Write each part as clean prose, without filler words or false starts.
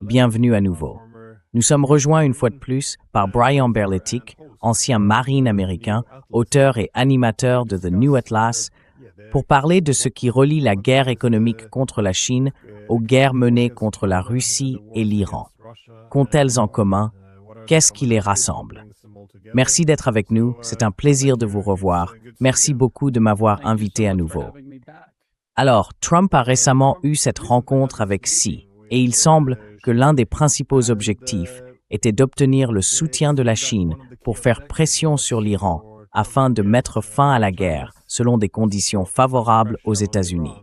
Bienvenue à nouveau. Nous sommes rejoints une fois de plus par Brian Berletic, ancien marine américain, auteur et animateur de The New Atlas, pour parler de ce qui relie la guerre économique contre la Chine aux guerres menées contre la Russie et l'Iran. Qu'ont-elles en commun? Qu'est-ce qui les rassemble? Merci d'être avec nous, c'est un plaisir de vous revoir. Merci beaucoup de m'avoir invité à nouveau. Alors, Trump a récemment eu cette rencontre avec Xi, et il semble que l'un des principaux objectifs était d'obtenir le soutien de la Chine pour faire pression sur l'Iran afin de mettre fin à la guerre selon des conditions favorables aux États-Unis.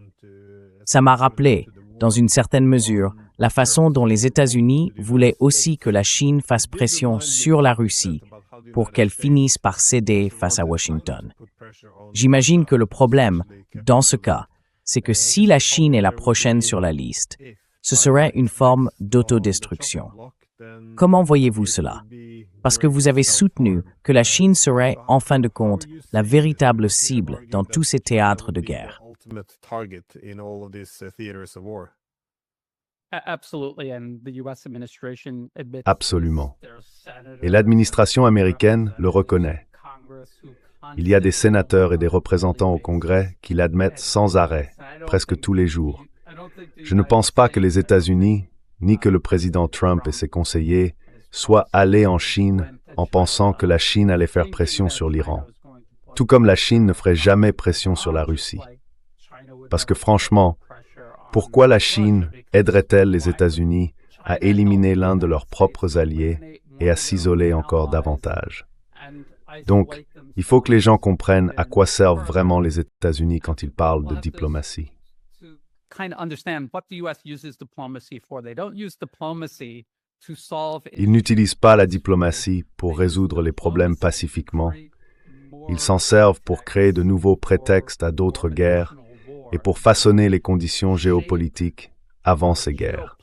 Ça m'a rappelé, dans une certaine mesure, la façon dont les États-Unis voulaient aussi que la Chine fasse pression sur la Russie pour qu'elle finisse par céder face à Washington. J'imagine que le problème, dans ce cas, c'est que si la Chine est la prochaine sur la liste, ce serait une forme d'autodestruction. Comment voyez-vous cela? Parce que vous avez soutenu que la Chine serait, en fin de compte, la véritable cible dans tous ces théâtres de guerre. Absolument. Et l'administration américaine le reconnaît. Il y a des sénateurs et des représentants au Congrès qui l'admettent sans arrêt, presque tous les jours. Je ne pense pas que les États-Unis, ni que le président Trump et ses conseillers, soient allés en Chine en pensant que la Chine allait faire pression sur l'Iran. Tout comme la Chine ne ferait jamais pression sur la Russie. Parce que franchement, pourquoi la Chine aiderait-elle les États-Unis à éliminer l'un de leurs propres alliés et à s'isoler encore davantage? Donc, il faut que les gens comprennent à quoi servent vraiment les États-Unis quand ils parlent de diplomatie. Ils n'utilisent pas la diplomatie pour résoudre les problèmes pacifiquement. Ils s'en servent pour créer de nouveaux prétextes à d'autres guerres et pour façonner les conditions géopolitiques avant ces guerres.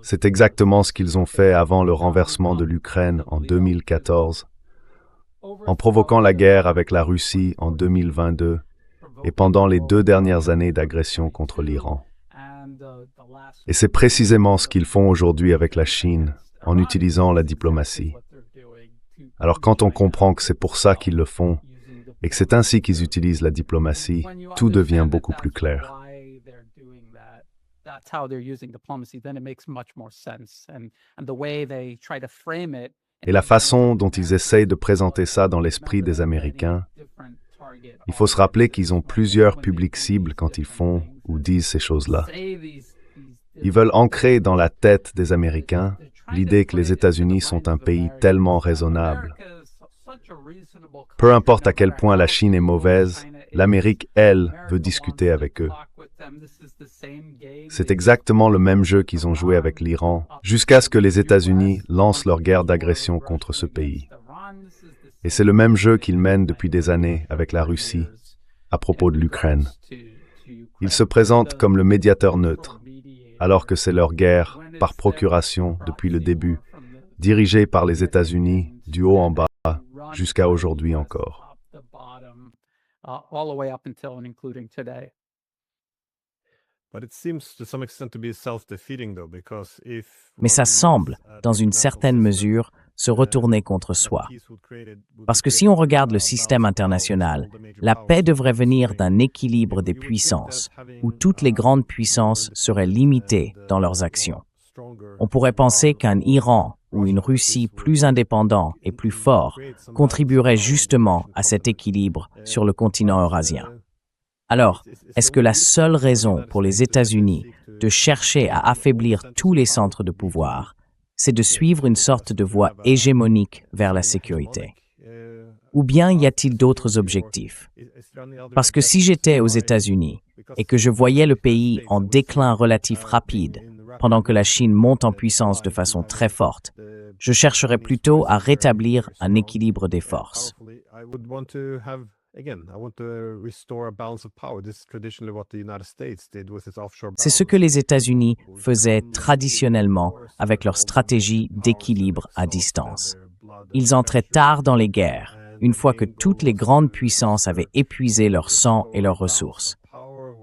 C'est exactement ce qu'ils ont fait avant le renversement de l'Ukraine en 2014, en provoquant la guerre avec la Russie en 2022 et pendant les 2 dernières années d'agression contre l'Iran. Et c'est précisément ce qu'ils font aujourd'hui avec la Chine, en utilisant la diplomatie. Alors quand on comprend que c'est pour ça qu'ils le font, et que c'est ainsi qu'ils utilisent la diplomatie, tout devient beaucoup plus clair. Et la façon dont ils essayent de présenter ça dans l'esprit des Américains, il faut se rappeler qu'ils ont plusieurs publics cibles quand ils font ou disent ces choses-là. Ils veulent ancrer dans la tête des Américains l'idée que les États-Unis sont un pays tellement raisonnable. Peu importe à quel point la Chine est mauvaise, l'Amérique, elle, veut discuter avec eux. C'est exactement le même jeu qu'ils ont joué avec l'Iran, jusqu'à ce que les États-Unis lancent leur guerre d'agression contre ce pays. Et c'est le même jeu qu'ils mènent depuis des années avec la Russie, à propos de l'Ukraine. Ils se présentent comme le médiateur neutre, alors que c'est leur guerre, par procuration, depuis le début, dirigée par les États-Unis, du haut en bas, jusqu'à aujourd'hui encore. Mais ça semble, dans une certaine mesure, se retourner contre soi. Parce que si on regarde le système international, la paix devrait venir d'un équilibre des puissances, où toutes les grandes puissances seraient limitées dans leurs actions. On pourrait penser qu'un Iran ou une Russie plus indépendant et plus fort contribuerait justement à cet équilibre sur le continent eurasien. Alors, est-ce que la seule raison pour les États-Unis de chercher à affaiblir tous les centres de pouvoir, c'est de suivre une sorte de voie hégémonique vers la sécurité? Ou bien y a-t-il d'autres objectifs? Parce que si j'étais aux États-Unis et que je voyais le pays en déclin relatif rapide, pendant que la Chine monte en puissance de façon très forte, je chercherais plutôt à rétablir un équilibre des forces. C'est ce que les États-Unis faisaient traditionnellement avec leur stratégie d'équilibre à distance. Ils entraient tard dans les guerres, une fois que toutes les grandes puissances avaient épuisé leur sang et leurs ressources.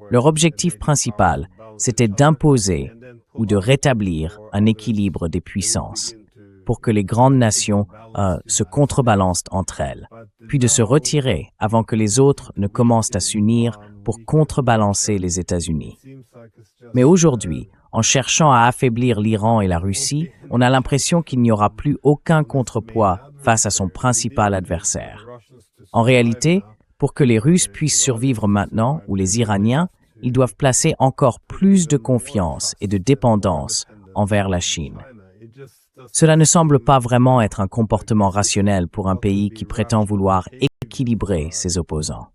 Leur objectif principal c'était d'imposer ou de rétablir un équilibre des puissances pour que les grandes nations se contrebalancent entre elles, puis de se retirer avant que les autres ne commencent à s'unir pour contrebalancer les États-Unis. Mais aujourd'hui, en cherchant à affaiblir l'Iran et la Russie, on a l'impression qu'il n'y aura plus aucun contrepoids face à son principal adversaire. En réalité, pour que les Russes puissent survivre maintenant, ou les Iraniens, ils doivent placer encore plus de confiance et de dépendance envers la Chine. Cela ne semble pas vraiment être un comportement rationnel pour un pays qui prétend vouloir équilibrer ses opposants.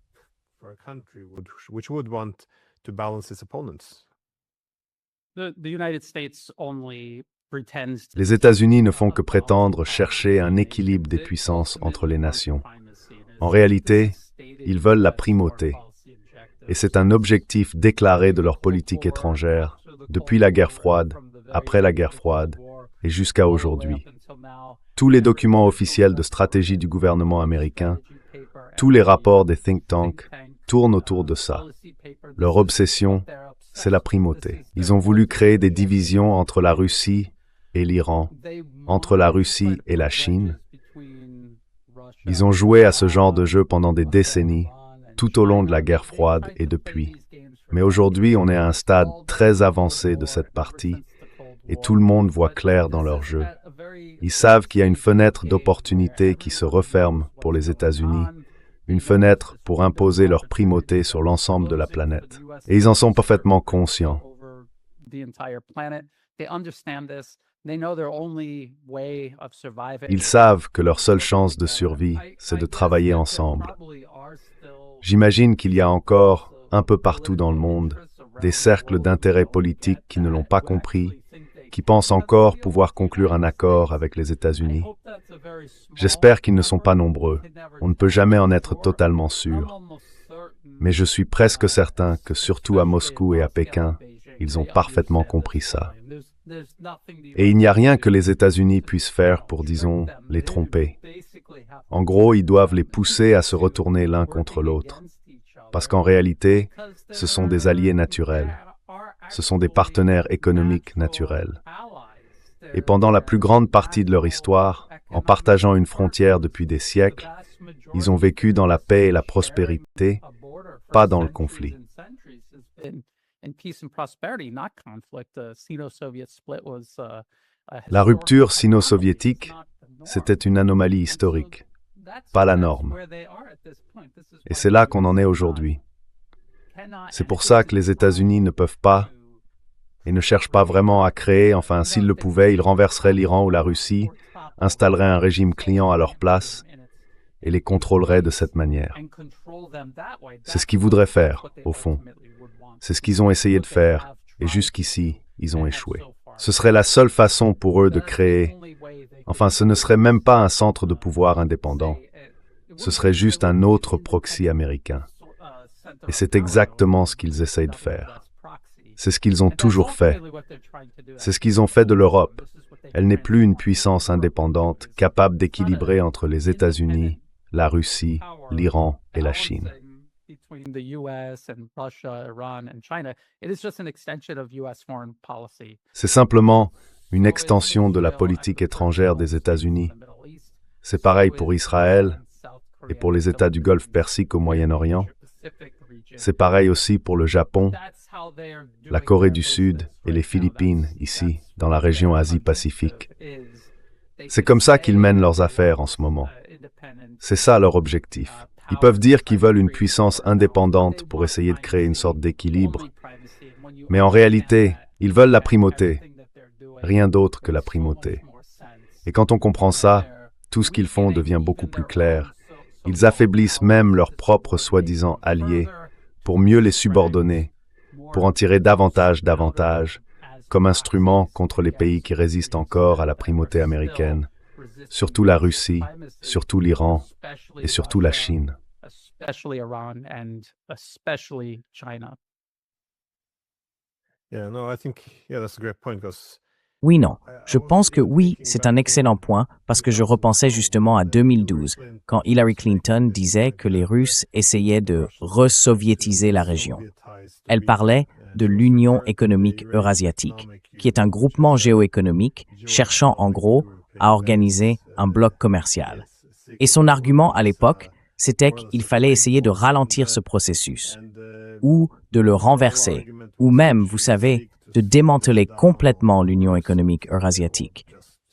Les États-Unis ne font que prétendre chercher un équilibre des puissances entre les nations. En réalité, ils veulent la primauté. Et c'est un objectif déclaré de leur politique étrangère, depuis la guerre froide, après la guerre froide, et jusqu'à aujourd'hui. Tous les documents officiels de stratégie du gouvernement américain, tous les rapports des think tanks tournent autour de ça. Leur obsession, c'est la primauté. Ils ont voulu créer des divisions entre la Russie et l'Iran, entre la Russie et la Chine. Ils ont joué à ce genre de jeu pendant des décennies, tout au long de la guerre froide et depuis. Mais aujourd'hui, on est à un stade très avancé de cette partie et tout le monde voit clair dans leur jeu. Ils savent qu'il y a une fenêtre d'opportunité qui se referme pour les États-Unis, une fenêtre pour imposer leur primauté sur l'ensemble de la planète. Et ils en sont parfaitement conscients. Ils savent que leur seule chance de survie, c'est de travailler ensemble. J'imagine qu'il y a encore, un peu partout dans le monde, des cercles d'intérêt politique qui ne l'ont pas compris, qui pensent encore pouvoir conclure un accord avec les États-Unis. J'espère qu'ils ne sont pas nombreux. On ne peut jamais en être totalement sûr. Mais je suis presque certain que surtout à Moscou et à Pékin, ils ont parfaitement compris ça. Et il n'y a rien que les États-Unis puissent faire pour, disons, les tromper. En gros, ils doivent les pousser à se retourner l'un contre l'autre. Parce qu'en réalité, ce sont des alliés naturels. Ce sont des partenaires économiques naturels. Et pendant la plus grande partie de leur histoire, en partageant une frontière depuis des siècles, ils ont vécu dans la paix et la prospérité, pas dans le conflit. La rupture sino-soviétique, c'était une anomalie historique, pas la norme. Et c'est là qu'on en est aujourd'hui. C'est pour ça que les États-Unis ne peuvent pas et ne cherchent pas vraiment à créer, enfin s'ils le pouvaient, ils renverseraient l'Iran ou la Russie, installeraient un régime client à leur place et les contrôleraient de cette manière. C'est ce qu'ils voudraient faire, au fond. C'est ce qu'ils ont essayé de faire, et jusqu'ici, ils ont échoué. Ce serait la seule façon pour eux de créer, enfin ce ne serait même pas un centre de pouvoir indépendant, ce serait juste un autre proxy américain. Et c'est exactement ce qu'ils essayent de faire. C'est ce qu'ils ont toujours fait. C'est ce qu'ils ont fait de l'Europe. Elle n'est plus une puissance indépendante capable d'équilibrer entre les États-Unis, la Russie, l'Iran et la Chine. C'est simplement une extension de la politique étrangère des États-Unis. C'est pareil pour Israël et pour les États du Golfe Persique au Moyen-Orient. C'est pareil aussi pour le Japon, la Corée du Sud et les Philippines, ici, dans la région Asie-Pacifique. C'est comme ça qu'ils mènent leurs affaires en ce moment. C'est ça leur objectif. Ils peuvent dire qu'ils veulent une puissance indépendante pour essayer de créer une sorte d'équilibre. Mais en réalité, ils veulent la primauté. Rien d'autre que la primauté. Et quand on comprend ça, tout ce qu'ils font devient beaucoup plus clair. Ils affaiblissent même leurs propres soi-disant alliés pour mieux les subordonner, pour en tirer davantage, comme instrument contre les pays qui résistent encore à la primauté américaine, surtout la Russie, surtout l'Iran et surtout la Chine. Oui, non. Je pense que oui, c'est un excellent point parce que je repensais justement à 2012, quand Hillary Clinton disait que les Russes essayaient de re-soviétiser la région. Elle parlait de l'Union économique eurasiatique, qui est un groupement géoéconomique cherchant en gros à organiser un bloc commercial. Et son argument à l'époque, c'était qu'il fallait essayer de ralentir ce processus, ou de le renverser, ou même, vous savez, de démanteler complètement l'Union économique eurasiatique,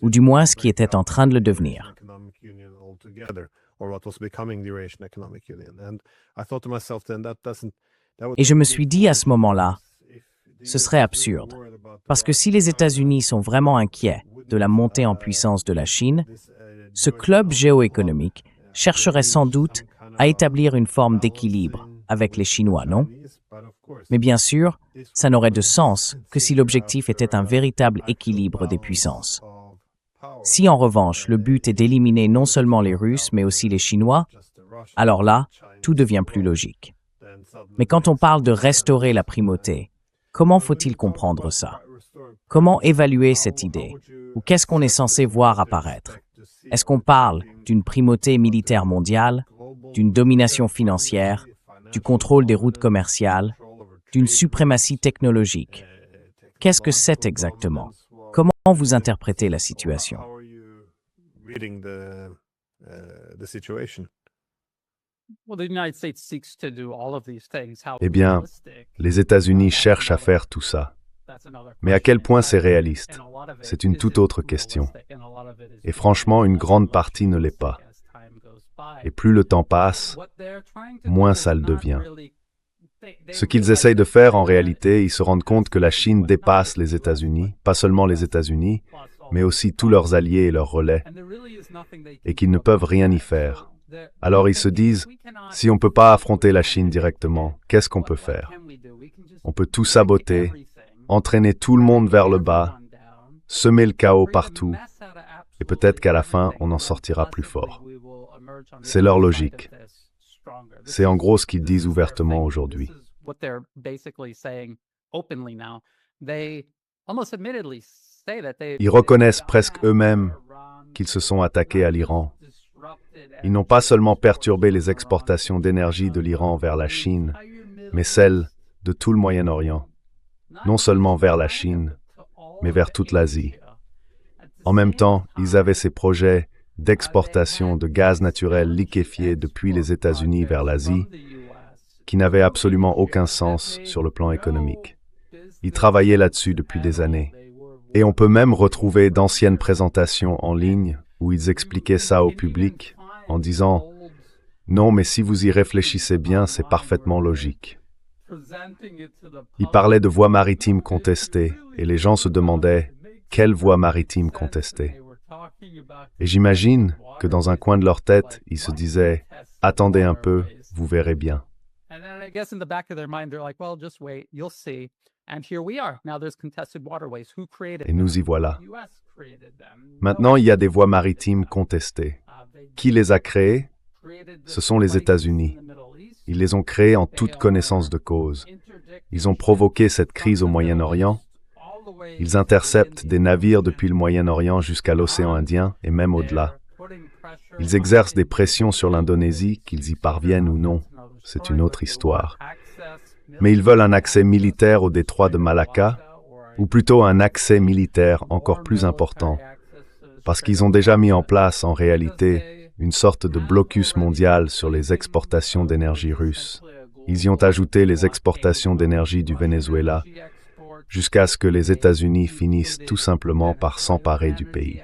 ou du moins ce qui était en train de le devenir. Et je me suis dit à ce moment-là, ce serait absurde, parce que si les États-Unis sont vraiment inquiets de la montée en puissance de la Chine, ce club géoéconomique chercherait sans doute à établir une forme d'équilibre avec les Chinois, non? Mais bien sûr, ça n'aurait de sens que si l'objectif était un véritable équilibre des puissances. Si en revanche, le but est d'éliminer non seulement les Russes, mais aussi les Chinois, alors là, tout devient plus logique. Mais quand on parle de restaurer la primauté, comment faut-il comprendre ça? Comment évaluer cette idée? Ou qu'est-ce qu'on est censé voir apparaître? Est-ce qu'on parle d'une primauté militaire mondiale, d'une domination financière, du contrôle des routes commerciales, d'une suprématie technologique? Qu'est-ce que c'est exactement? Comment vous interprétez la situation? Eh bien, les États-Unis cherchent à faire tout ça. Mais à quel point c'est réaliste? C'est une toute autre question. Et franchement, une grande partie ne l'est pas. Et plus le temps passe, moins ça le devient. Ce qu'ils essayent de faire, en réalité, ils se rendent compte que la Chine dépasse les États-Unis, pas seulement les États-Unis, mais aussi tous leurs alliés et leurs relais, et qu'ils ne peuvent rien y faire. Alors ils se disent, si on ne peut pas affronter la Chine directement, qu'est-ce qu'on peut faire? On peut tout saboter, entraîner tout le monde vers le bas, semer le chaos partout, et peut-être qu'à la fin, on en sortira plus fort. C'est leur logique. C'est en gros ce qu'ils disent ouvertement aujourd'hui. Ils reconnaissent presque eux-mêmes qu'ils se sont attaqués à l'Iran. Ils n'ont pas seulement perturbé les exportations d'énergie de l'Iran vers la Chine, mais celles de tout le Moyen-Orient. Non seulement vers la Chine, mais vers toute l'Asie. En même temps, ils avaient ces projets d'exportation de gaz naturel liquéfié depuis les États-Unis vers l'Asie, qui n'avaient absolument aucun sens sur le plan économique. Ils travaillaient là-dessus depuis des années. Et on peut même retrouver d'anciennes présentations en ligne où ils expliquaient ça au public en disant « Non, mais si vous y réfléchissez bien, c'est parfaitement logique. » Ils parlaient de voies maritimes contestées et les gens se demandaient « Quelle voie maritime contestée ?» Et j'imagine que dans un coin de leur tête, ils se disaient « Attendez un peu, vous verrez bien. » Et nous y voilà. Maintenant, il y a des voies maritimes contestées. Qui les a créées? Ce sont les États-Unis. Ils les ont créées en toute connaissance de cause. Ils ont provoqué cette crise au Moyen-Orient. Ils interceptent des navires depuis le Moyen-Orient jusqu'à l'océan Indien et même au-delà. Ils exercent des pressions sur l'Indonésie, qu'ils y parviennent ou non. C'est une autre histoire. Mais ils veulent un accès militaire au détroit de Malacca, ou plutôt un accès militaire encore plus important, parce qu'ils ont déjà mis en place, en réalité, une sorte de blocus mondial sur les exportations d'énergie russe. Ils y ont ajouté les exportations d'énergie du Venezuela, jusqu'à ce que les États-Unis finissent tout simplement par s'emparer du pays.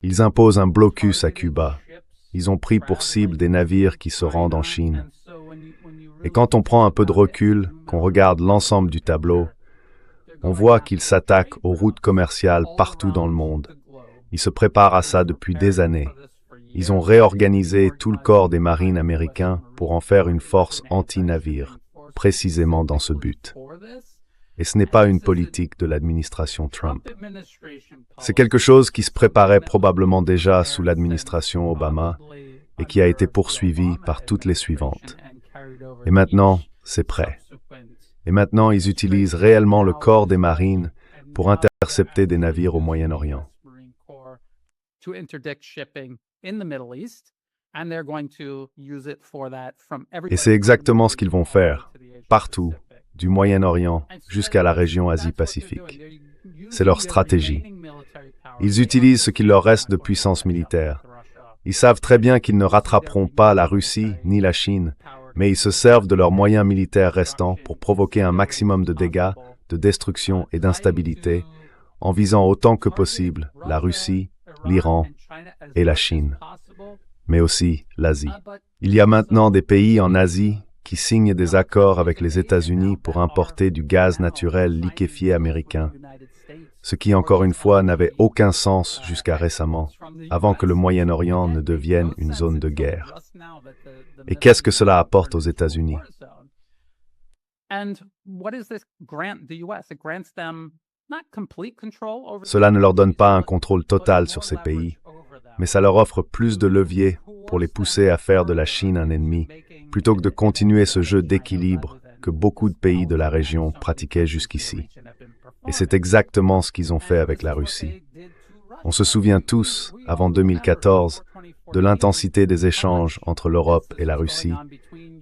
Ils imposent un blocus à Cuba. Ils ont pris pour cible des navires qui se rendent en Chine. Et quand on prend un peu de recul, qu'on regarde l'ensemble du tableau, on voit qu'ils s'attaquent aux routes commerciales partout dans le monde. Ils se préparent à ça depuis des années. Ils ont réorganisé tout le corps des marines américains pour en faire une force anti-navire, précisément dans ce but. Et ce n'est pas une politique de l'administration Trump. C'est quelque chose qui se préparait probablement déjà sous l'administration Obama et qui a été poursuivi par toutes les suivantes. Et maintenant, c'est prêt. Et maintenant, ils utilisent réellement le corps des marines pour intercepter des navires au Moyen-Orient. Et c'est exactement ce qu'ils vont faire, partout, du Moyen-Orient jusqu'à la région Asie-Pacifique. C'est leur stratégie. Ils utilisent ce qu'il leur reste de puissance militaire. Ils savent très bien qu'ils ne rattraperont pas la Russie ni la Chine, mais ils se servent de leurs moyens militaires restants pour provoquer un maximum de dégâts, de destruction et d'instabilité, en visant autant que possible la Russie, l'Iran et la Chine, mais aussi l'Asie. Il y a maintenant des pays en Asie qui signent des accords avec les États-Unis pour importer du gaz naturel liquéfié américain, ce qui, encore une fois, n'avait aucun sens jusqu'à récemment, avant que le Moyen-Orient ne devienne une zone de guerre. Et qu'est-ce que cela apporte aux États-Unis? Cela ne leur donne pas un contrôle total sur ces pays, mais ça leur offre plus de leviers pour les pousser à faire de la Chine un ennemi, plutôt que de continuer ce jeu d'équilibre que beaucoup de pays de la région pratiquaient jusqu'ici. Et c'est exactement ce qu'ils ont fait avec la Russie. On se souvient tous, avant 2014, de l'intensité des échanges entre l'Europe et la Russie,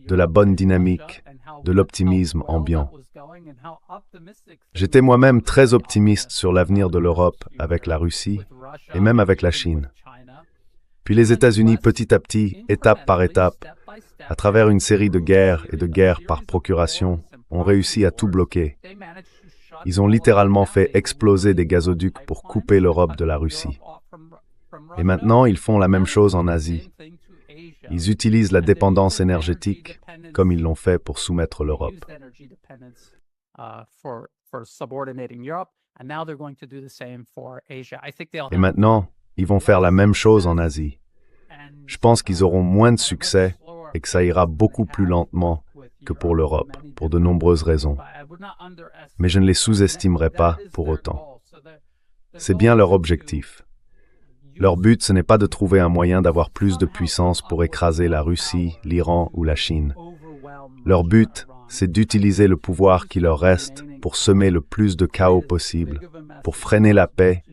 de la bonne dynamique, de l'optimisme ambiant. J'étais moi-même très optimiste sur l'avenir de l'Europe avec la Russie et même avec la Chine. Puis les États-Unis, petit à petit, étape par étape, à travers une série de guerres et de guerres par procuration, ont réussi à tout bloquer. Ils ont littéralement fait exploser des gazoducs pour couper l'Europe de la Russie. Et maintenant, ils font la même chose en Asie. Ils utilisent la dépendance énergétique comme ils l'ont fait pour soumettre l'Europe. Et maintenant, ils vont faire la même chose en Asie. Je pense qu'ils auront moins de succès et que ça ira beaucoup plus lentement que pour l'Europe, pour de nombreuses raisons. Mais je ne les sous-estimerai pas pour autant. C'est bien leur objectif. Leur but, ce n'est pas de trouver un moyen d'avoir plus de puissance pour écraser la Russie, l'Iran ou la Chine. Leur but, c'est d'utiliser le pouvoir qui leur reste pour semer le plus de chaos possible, pour freiner la paix,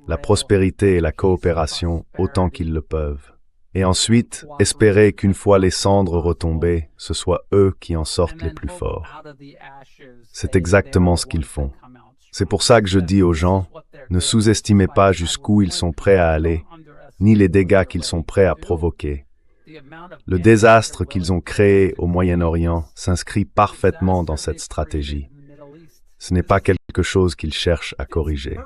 la prospérité et la coopération autant qu'ils le peuvent. Et ensuite, espérer qu'une fois les cendres retombées, ce soit eux qui en sortent les plus forts. C'est exactement ce qu'ils font. C'est pour ça que je dis aux gens, ne sous-estimez pas jusqu'où ils sont prêts à aller, ni les dégâts qu'ils sont prêts à provoquer. Le désastre qu'ils ont créé au Moyen-Orient s'inscrit parfaitement dans cette stratégie. Ce n'est pas quelque chose qu'ils cherchent à corriger.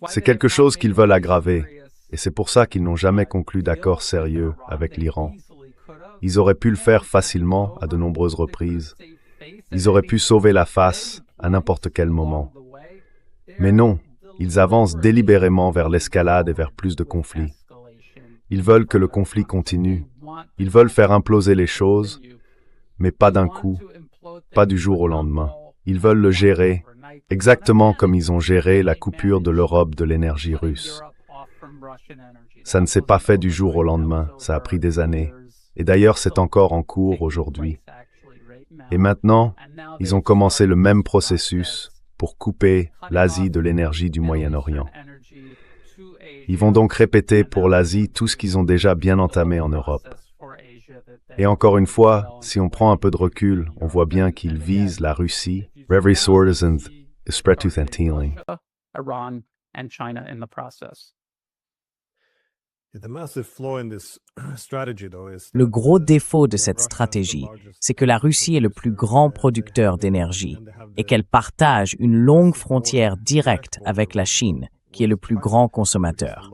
C'est quelque chose qu'ils veulent aggraver, et c'est pour ça qu'ils n'ont jamais conclu d'accord sérieux avec l'Iran. Ils auraient pu le faire facilement à de nombreuses reprises. Ils auraient pu sauver la face à n'importe quel moment. Mais non, ils avancent délibérément vers l'escalade et vers plus de conflits. Ils veulent que le conflit continue. Ils veulent faire imploser les choses, mais pas d'un coup, pas du jour au lendemain. Ils veulent le gérer, exactement comme ils ont géré la coupure de l'Europe de l'énergie russe. Ça ne s'est pas fait du jour au lendemain, ça a pris des années. Et d'ailleurs, c'est encore en cours aujourd'hui. Et maintenant, ils ont commencé le même processus pour couper l'Asie de l'énergie du Moyen-Orient. Ils vont donc répéter pour l'Asie tout ce qu'ils ont déjà bien entamé en Europe. Et encore une fois, si on prend un peu de recul, on voit bien qu'ils visent la Russie, Reverie Swords and Spreadtooth and Teeling. Le gros défaut de cette stratégie, c'est que la Russie est le plus grand producteur d'énergie et qu'elle partage une longue frontière directe avec la Chine, qui est le plus grand consommateur.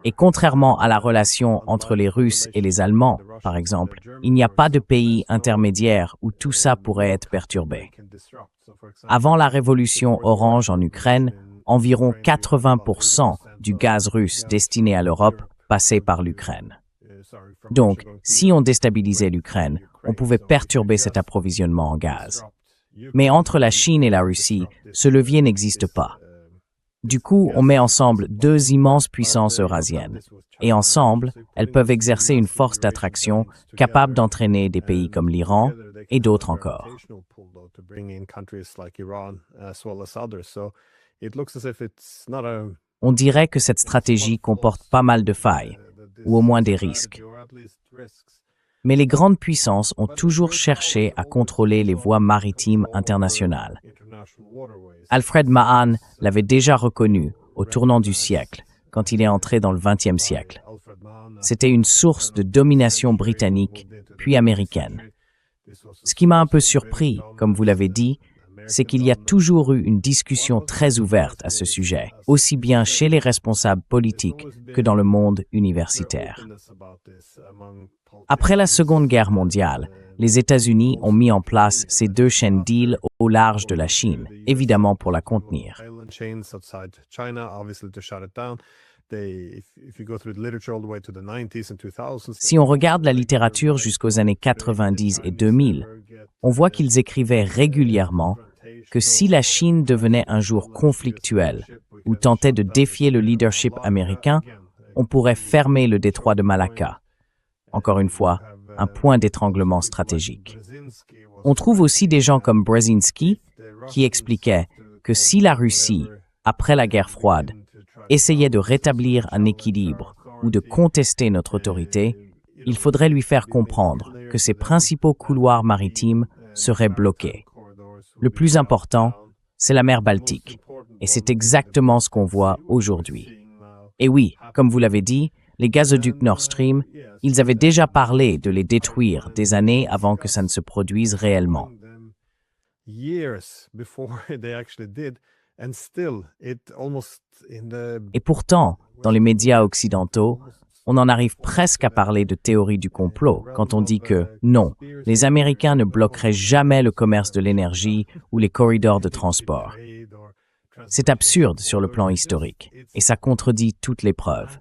Et contrairement à la relation entre les Russes et les Allemands, par exemple, il n'y a pas de pays intermédiaire où tout ça pourrait être perturbé. Avant la révolution orange en Ukraine, environ 80% du gaz russe destiné à l'Europe passait par l'Ukraine. Donc, si on déstabilisait l'Ukraine, on pouvait perturber cet approvisionnement en gaz. Mais entre la Chine et la Russie, ce levier n'existe pas. Du coup, on met ensemble deux immenses puissances eurasiennes. Et ensemble, elles peuvent exercer une force d'attraction capable d'entraîner des pays comme l'Iran et d'autres encore. On dirait que cette stratégie comporte pas mal de failles, ou au moins des risques. Mais les grandes puissances ont toujours cherché à contrôler les voies maritimes internationales. Alfred Mahan l'avait déjà reconnu au tournant du siècle, quand il est entré dans le XXe siècle. C'était une source de domination britannique, puis américaine. Ce qui m'a un peu surpris, comme vous l'avez dit, c'est qu'il y a toujours eu une discussion très ouverte à ce sujet, aussi bien chez les responsables politiques que dans le monde universitaire. Après la Seconde Guerre mondiale, les États-Unis ont mis en place ces deux chaînes d'îles au large de la Chine, évidemment pour la contenir. Si on regarde la littérature jusqu'aux années 90 et 2000, on voit qu'ils écrivaient régulièrement que si la Chine devenait un jour conflictuelle ou tentait de défier le leadership américain, on pourrait fermer le détroit de Malacca. Encore une fois, un point d'étranglement stratégique. On trouve aussi des gens comme Brzezinski qui expliquaient que si la Russie, après la guerre froide, essayait de rétablir un équilibre ou de contester notre autorité, il faudrait lui faire comprendre que ses principaux couloirs maritimes seraient bloqués. Le plus important, c'est la mer Baltique, et c'est exactement ce qu'on voit aujourd'hui. Et oui, comme vous l'avez dit, les gazoducs Nord Stream, ils avaient déjà parlé de les détruire des années avant que ça ne se produise réellement. Et pourtant, dans les médias occidentaux, on en arrive presque à parler de théorie du complot quand on dit que non, les Américains ne bloqueraient jamais le commerce de l'énergie ou les corridors de transport. C'est absurde sur le plan historique, et ça contredit toutes les preuves.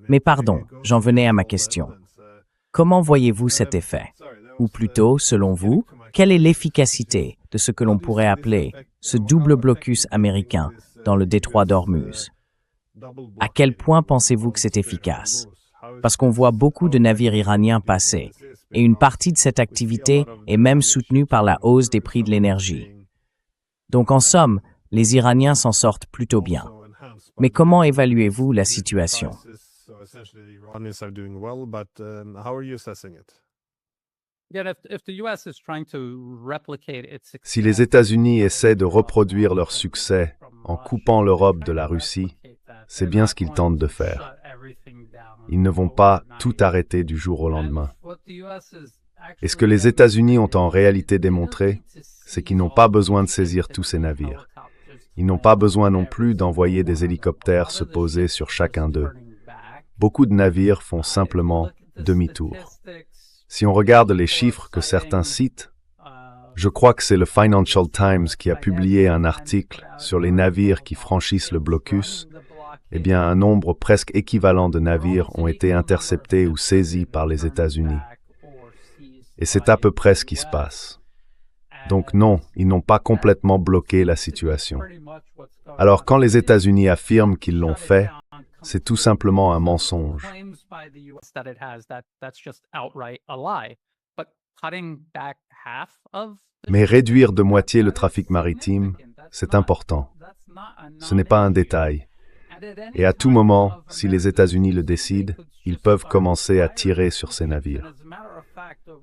Mais pardon, j'en venais à ma question. Comment voyez-vous cet effet? Ou plutôt, selon vous, quelle est l'efficacité de ce que l'on pourrait appeler ce double blocus américain dans le détroit d'Ormuz? À quel point pensez-vous que c'est efficace? Parce qu'on voit beaucoup de navires iraniens passer, et une partie de cette activité est même soutenue par la hausse des prix de l'énergie. Donc en somme, les Iraniens s'en sortent plutôt bien. Mais comment évaluez-vous la situation? Si les États-Unis essaient de reproduire leur succès en coupant l'Europe de la Russie, c'est bien ce qu'ils tentent de faire. Ils ne vont pas tout arrêter du jour au lendemain. Et ce que les États-Unis ont en réalité démontré, c'est qu'ils n'ont pas besoin de saisir tous ces navires. Ils n'ont pas besoin non plus d'envoyer des hélicoptères se poser sur chacun d'eux. Beaucoup de navires font simplement demi-tour. Si on regarde les chiffres que certains citent, je crois que c'est le Financial Times qui a publié un article sur les navires qui franchissent le blocus. Eh bien, un nombre presque équivalent de navires ont été interceptés ou saisis par les États-Unis. Et c'est à peu près ce qui se passe. Donc non, ils n'ont pas complètement bloqué la situation. Alors quand les États-Unis affirment qu'ils l'ont fait, c'est tout simplement un mensonge. Mais réduire de moitié le trafic maritime, c'est important. Ce n'est pas un détail. Et à tout moment, si les États-Unis le décident, ils peuvent commencer à tirer sur ces navires.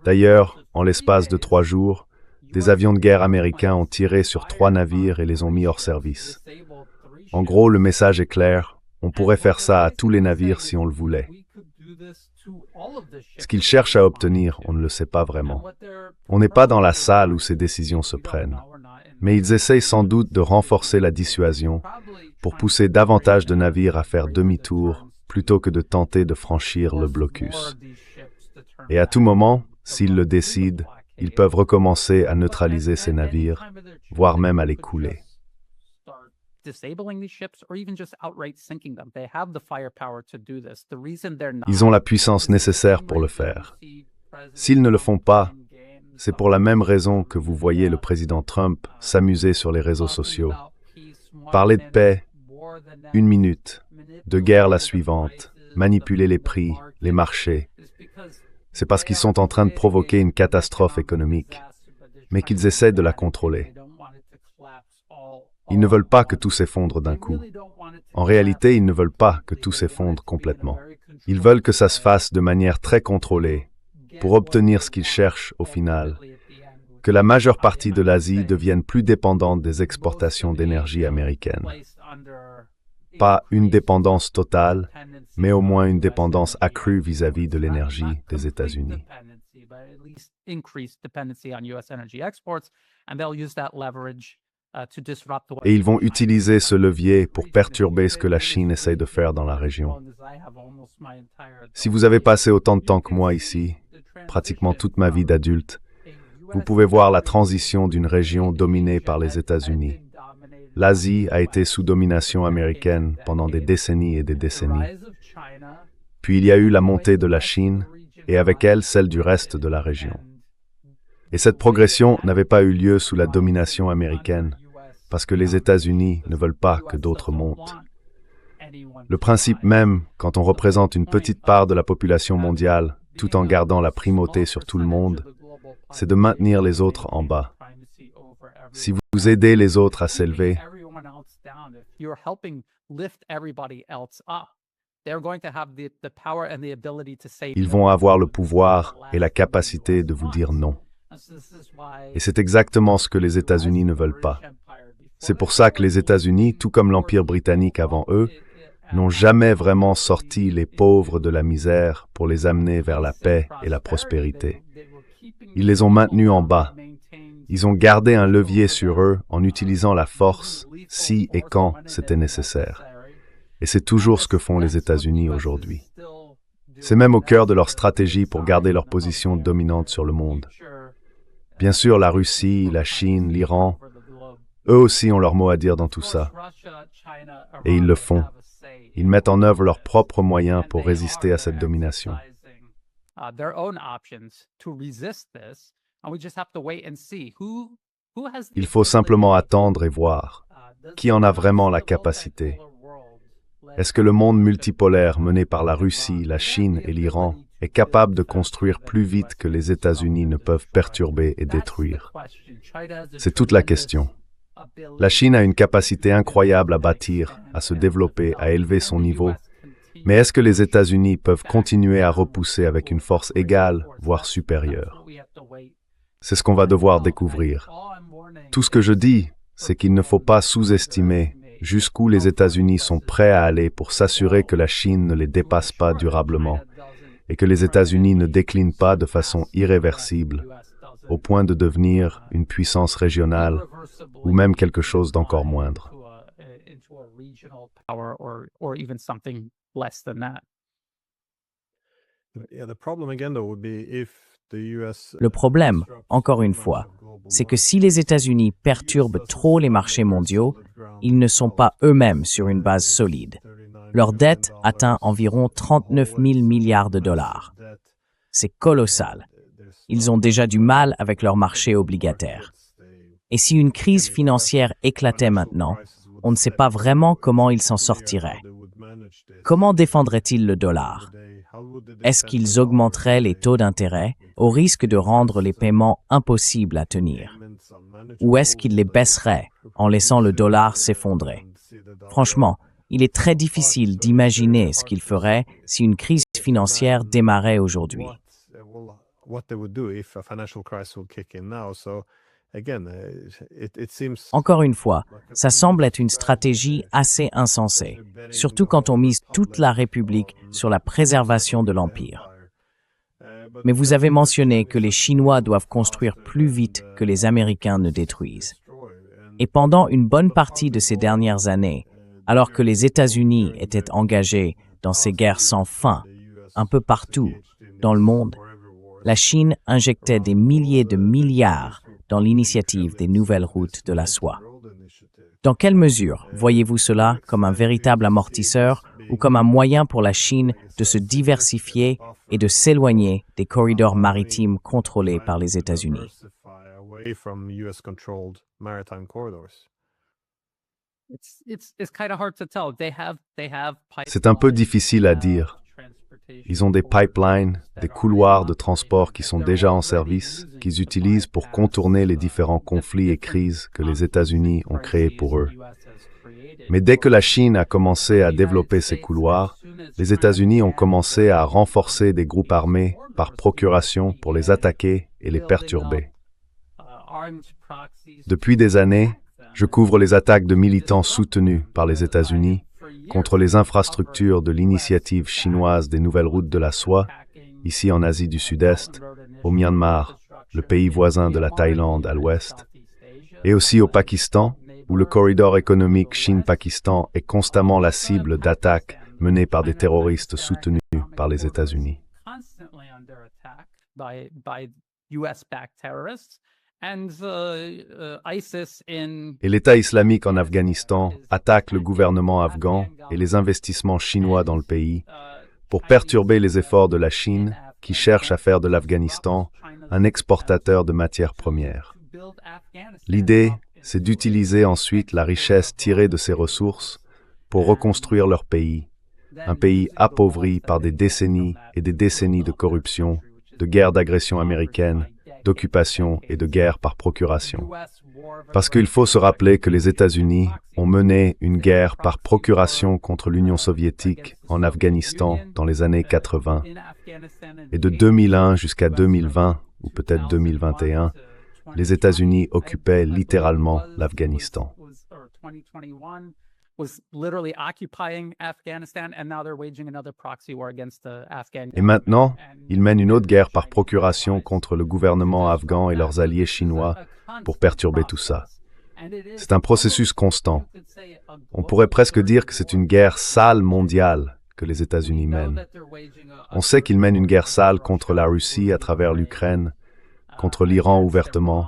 D'ailleurs, en l'espace de 3 jours, des avions de guerre américains ont tiré sur 3 navires et les ont mis hors service. En gros, le message est clair, on pourrait faire ça à tous les navires si on le voulait. Ce qu'ils cherchent à obtenir, on ne le sait pas vraiment. On n'est pas dans la salle où ces décisions se prennent. Mais ils essayent sans doute de renforcer la dissuasion pour pousser davantage de navires à faire demi-tour plutôt que de tenter de franchir le blocus. Et à tout moment, s'ils le décident, ils peuvent recommencer à neutraliser ces navires, voire même à les couler. Ils ont la puissance nécessaire pour le faire. S'ils ne le font pas, c'est pour la même raison que vous voyez le président Trump s'amuser sur les réseaux sociaux. Parler de paix, 1 minute, de guerre la suivante, manipuler les prix, les marchés. C'est parce qu'ils sont en train de provoquer une catastrophe économique, mais qu'ils essaient de la contrôler. Ils ne veulent pas que tout s'effondre d'un coup. En réalité, ils ne veulent pas que tout s'effondre complètement. Ils veulent que ça se fasse de manière très contrôlée pour obtenir ce qu'ils cherchent au final, que la majeure partie de l'Asie devienne plus dépendante des exportations d'énergie américaines. Pas une dépendance totale, mais au moins une dépendance accrue vis-à-vis de l'énergie des États-Unis. Et ils vont utiliser ce levier pour perturber ce que la Chine essaye de faire dans la région. Si vous avez passé autant de temps que moi ici, pratiquement toute ma vie d'adulte, vous pouvez voir la transition d'une région dominée par les États-Unis. L'Asie a été sous domination américaine pendant des décennies et des décennies. Puis il y a eu la montée de la Chine et avec elle celle du reste de la région. Et cette progression n'avait pas eu lieu sous la domination américaine, parce que les États-Unis ne veulent pas que d'autres montent. Le principe même, quand on représente une petite part de la population mondiale, tout en gardant la primauté sur tout le monde, c'est de maintenir les autres en bas. Si vous aidez les autres à s'élever, ils vont avoir le pouvoir et la capacité de vous dire non. Et c'est exactement ce que les États-Unis ne veulent pas. C'est pour ça que les États-Unis, tout comme l'Empire britannique avant eux, n'ont jamais vraiment sorti les pauvres de la misère pour les amener vers la paix et la prospérité. Ils les ont maintenus en bas. Ils ont gardé un levier sur eux en utilisant la force si et quand c'était nécessaire. Et c'est toujours ce que font les États-Unis aujourd'hui. C'est même au cœur de leur stratégie pour garder leur position dominante sur le monde. Bien sûr, la Russie, la Chine, l'Iran, eux aussi ont leur mot à dire dans tout ça. Et ils le font. Ils mettent en œuvre leurs propres moyens pour résister à cette domination. Il faut simplement attendre et voir. Qui en a vraiment la capacité? Est-ce que le monde multipolaire mené par la Russie, la Chine et l'Iran est capable de construire plus vite que les États-Unis ne peuvent perturber et détruire? C'est toute la question. La Chine a une capacité incroyable à bâtir, à se développer, à élever son niveau. Mais est-ce que les États-Unis peuvent continuer à repousser avec une force égale, voire supérieure? C'est ce qu'on va devoir découvrir. Tout ce que je dis, c'est qu'il ne faut pas sous-estimer jusqu'où les États-Unis sont prêts à aller pour s'assurer que la Chine ne les dépasse pas durablement et que les États-Unis ne déclinent pas de façon irréversible au point de devenir une puissance régionale ou même quelque chose d'encore moindre. Le problème, encore une fois, c'est que si les États-Unis perturbent trop les marchés mondiaux, ils ne sont pas eux-mêmes sur une base solide. Leur dette atteint environ 39 000 milliards de dollars. C'est colossal. Ils ont déjà du mal avec leur marché obligataire. Et si une crise financière éclatait maintenant, on ne sait pas vraiment comment ils s'en sortiraient. Comment défendraient-ils le dollar? Est-ce qu'ils augmenteraient les taux d'intérêt au risque de rendre les paiements impossibles à tenir? Ou est-ce qu'ils les baisseraient en laissant le dollar s'effondrer? Franchement, il est très difficile d'imaginer ce qu'ils feraient si une crise financière démarrait aujourd'hui. Encore une fois, ça semble être une stratégie assez insensée, surtout quand on mise toute la République sur la préservation de l'Empire. Mais vous avez mentionné que les Chinois doivent construire plus vite que les Américains ne détruisent. Et pendant une bonne partie de ces dernières années, alors que les États-Unis étaient engagés dans ces guerres sans fin, un peu partout dans le monde, la Chine injectait des milliers de milliards dans l'initiative des nouvelles routes de la soie. Dans quelle mesure voyez-vous cela comme un véritable amortisseur ou comme un moyen pour la Chine de se diversifier et de s'éloigner des corridors maritimes contrôlés par les États-Unis? C'est un peu difficile à dire. Ils ont des pipelines, des couloirs de transport qui sont déjà en service, qu'ils utilisent pour contourner les différents conflits et crises que les États-Unis ont créés pour eux. Mais dès que la Chine a commencé à développer ces couloirs, les États-Unis ont commencé à renforcer des groupes armés par procuration pour les attaquer et les perturber. Depuis des années, je couvre les attaques de militants soutenus par les États-Unis contre les infrastructures de l'initiative chinoise des nouvelles routes de la soie, ici en Asie du Sud-Est, au Myanmar, le pays voisin de la Thaïlande à l'ouest, et aussi au Pakistan, où le corridor économique Chine-Pakistan est constamment la cible d'attaques menées par des terroristes soutenus par les États-Unis. Et l'État islamique en Afghanistan attaque le gouvernement afghan et les investissements chinois dans le pays pour perturber les efforts de la Chine qui cherche à faire de l'Afghanistan un exportateur de matières premières. L'idée, c'est d'utiliser ensuite la richesse tirée de ces ressources pour reconstruire leur pays, un pays appauvri par des décennies et des décennies de corruption, de guerre d'agression américaine, d'occupation et de guerre par procuration. Parce qu'il faut se rappeler que les États-Unis ont mené une guerre par procuration contre l'Union soviétique en Afghanistan dans les années 80. Et de 2001 jusqu'à 2020, ou peut-être 2021, les États-Unis occupaient littéralement l'Afghanistan. Et maintenant, ils mènent une autre guerre par procuration contre le gouvernement afghan et leurs alliés chinois pour perturber tout ça. C'est un processus constant. On pourrait presque dire que c'est une guerre sale mondiale que les États-Unis mènent. On sait qu'ils mènent une guerre sale contre la Russie à travers l'Ukraine, contre l'Iran ouvertement,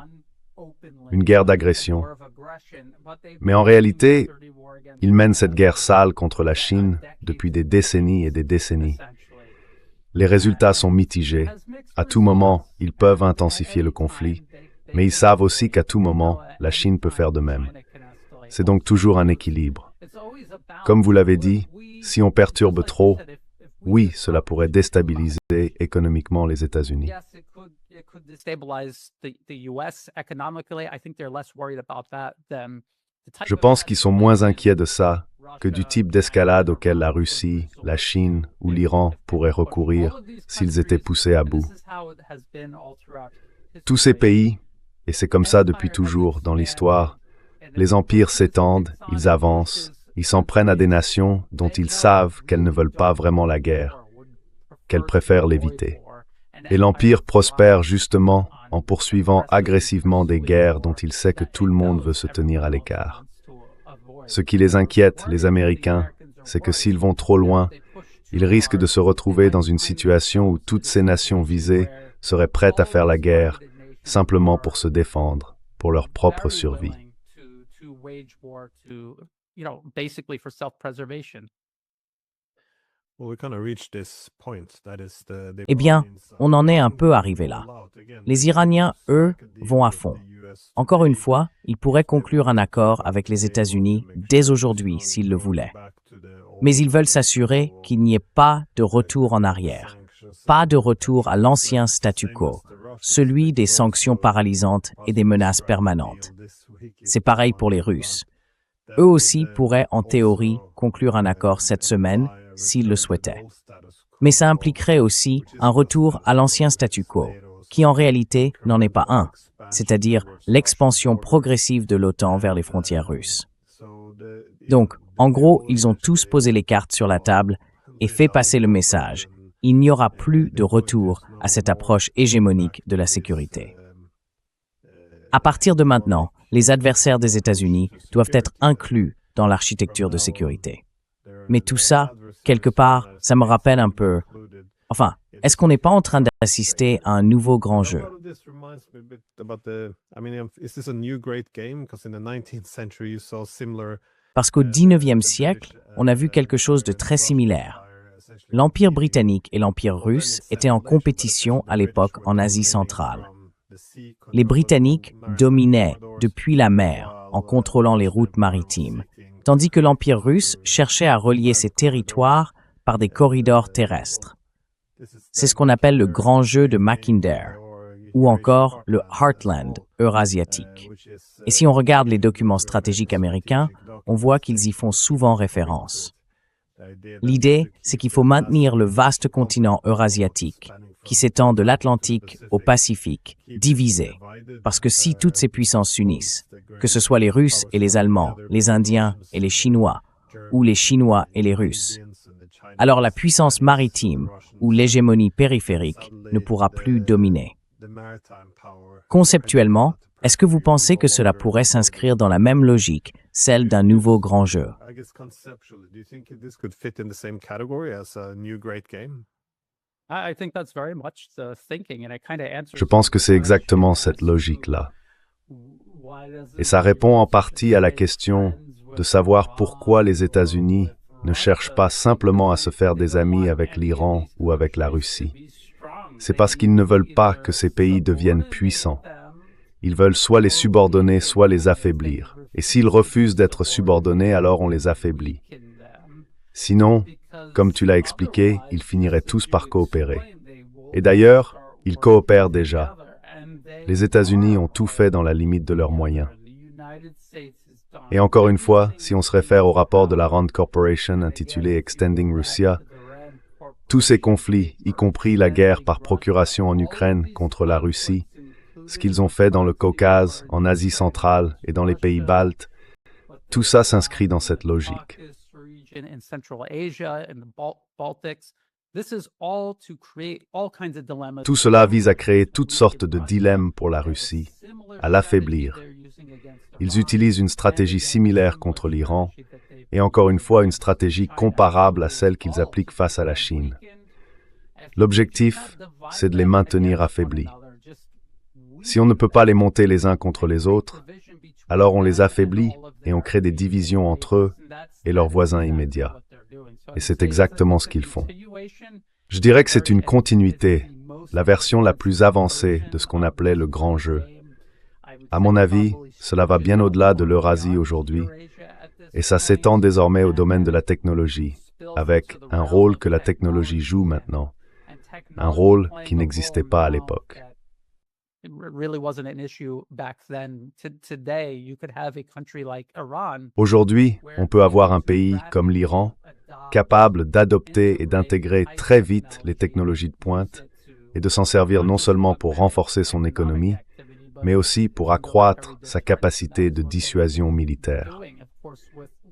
une guerre d'agression. Mais en réalité, ils mènent cette guerre sale contre la Chine depuis des décennies et des décennies. Les résultats sont mitigés. À tout moment, ils peuvent intensifier le conflit, mais ils savent aussi qu'à tout moment, la Chine peut faire de même. C'est donc toujours un équilibre. Comme vous l'avez dit, si on perturbe trop, oui, cela pourrait déstabiliser économiquement les États-Unis. Je pense qu'ils sont moins inquiets de ça que du type d'escalade auquel la Russie, la Chine ou l'Iran pourraient recourir s'ils étaient poussés à bout. Tous ces pays, et c'est comme ça depuis toujours dans l'histoire, les empires s'étendent, ils avancent, ils s'en prennent à des nations dont ils savent qu'elles ne veulent pas vraiment la guerre, qu'elles préfèrent l'éviter. Et l'empire prospère justement en poursuivant agressivement des guerres dont il sait que tout le monde veut se tenir à l'écart. Ce qui les inquiète, les Américains, c'est que s'ils vont trop loin, ils risquent de se retrouver dans une situation où toutes ces nations visées seraient prêtes à faire la guerre simplement pour se défendre, pour leur propre survie. Eh bien, on en est un peu arrivé là. Les Iraniens, eux, vont à fond. Encore une fois, ils pourraient conclure un accord avec les États-Unis dès aujourd'hui s'ils le voulaient. Mais ils veulent s'assurer qu'il n'y ait pas de retour en arrière, pas de retour à l'ancien statu quo, celui des sanctions paralysantes et des menaces permanentes. C'est pareil pour les Russes. Eux aussi pourraient, en théorie, conclure un accord cette semaine s'ils le souhaitaient. Mais ça impliquerait aussi un retour à l'ancien statu quo, qui en réalité n'en est pas un, c'est-à-dire l'expansion progressive de l'OTAN vers les frontières russes. Donc, en gros, ils ont tous posé les cartes sur la table et fait passer le message. Il n'y aura plus de retour à cette approche hégémonique de la sécurité. À partir de maintenant, les adversaires des États-Unis doivent être inclus dans l'architecture de sécurité. Mais tout ça, quelque part, ça me rappelle un peu... Enfin, est-ce qu'on n'est pas en train d'assister à un nouveau grand jeu? Parce qu'au XIXe siècle, on a vu quelque chose de très similaire. L'Empire britannique et l'Empire russe étaient en compétition à l'époque en Asie centrale. Les Britanniques dominaient depuis la mer en contrôlant les routes maritimes, tandis que l'Empire russe cherchait à relier ses territoires par des corridors terrestres. C'est ce qu'on appelle le grand jeu de Mackinder, ou encore le Heartland eurasiatique. Et si on regarde les documents stratégiques américains, on voit qu'ils y font souvent référence. L'idée, c'est qu'il faut maintenir le vaste continent eurasiatique, qui s'étend de l'Atlantique au Pacifique, divisé. Parce que si toutes ces puissances s'unissent, que ce soit les Russes et les Allemands, les Indiens et les Chinois, ou les Chinois et les Russes, alors la puissance maritime ou l'hégémonie périphérique ne pourra plus dominer. Conceptuellement, est-ce que vous pensez que cela pourrait s'inscrire dans la même logique, celle d'un nouveau grand jeu? Je pense que c'est exactement cette logique-là. Et ça répond en partie à la question de savoir pourquoi les États-Unis ne cherchent pas simplement à se faire des amis avec l'Iran ou avec la Russie. C'est parce qu'ils ne veulent pas que ces pays deviennent puissants. Ils veulent soit les subordonner, soit les affaiblir. Et s'ils refusent d'être subordonnés, alors on les affaiblit. Sinon, comme tu l'as expliqué, ils finiraient tous par coopérer. Et d'ailleurs, ils coopèrent déjà. Les États-Unis ont tout fait dans la limite de leurs moyens. Et encore une fois, si on se réfère au rapport de la Rand Corporation intitulé Extending Russia, tous ces conflits, y compris la guerre par procuration en Ukraine contre la Russie, ce qu'ils ont fait dans le Caucase, en Asie centrale et dans les pays baltes, tout ça s'inscrit dans cette logique. Tout cela vise à créer toutes sortes de dilemmes pour la Russie, à l'affaiblir. Ils utilisent une stratégie similaire contre l'Iran, et encore une fois une stratégie comparable à celle qu'ils appliquent face à la Chine. L'objectif, c'est de les maintenir affaiblis. Si on ne peut pas les monter les uns contre les autres, alors on les affaiblit et on crée des divisions entre eux et leurs voisins immédiats. Et c'est exactement ce qu'ils font. Je dirais que c'est une continuité, la version la plus avancée de ce qu'on appelait le grand jeu. À mon avis, cela va bien au-delà de l'Eurasie aujourd'hui, et ça s'étend désormais au domaine de la technologie, avec un rôle que la technologie joue maintenant, un rôle qui n'existait pas à l'époque. Aujourd'hui, on peut avoir un pays comme l'Iran, capable d'adopter et d'intégrer très vite les technologies de pointe et de s'en servir non seulement pour renforcer son économie, mais aussi pour accroître sa capacité de dissuasion militaire.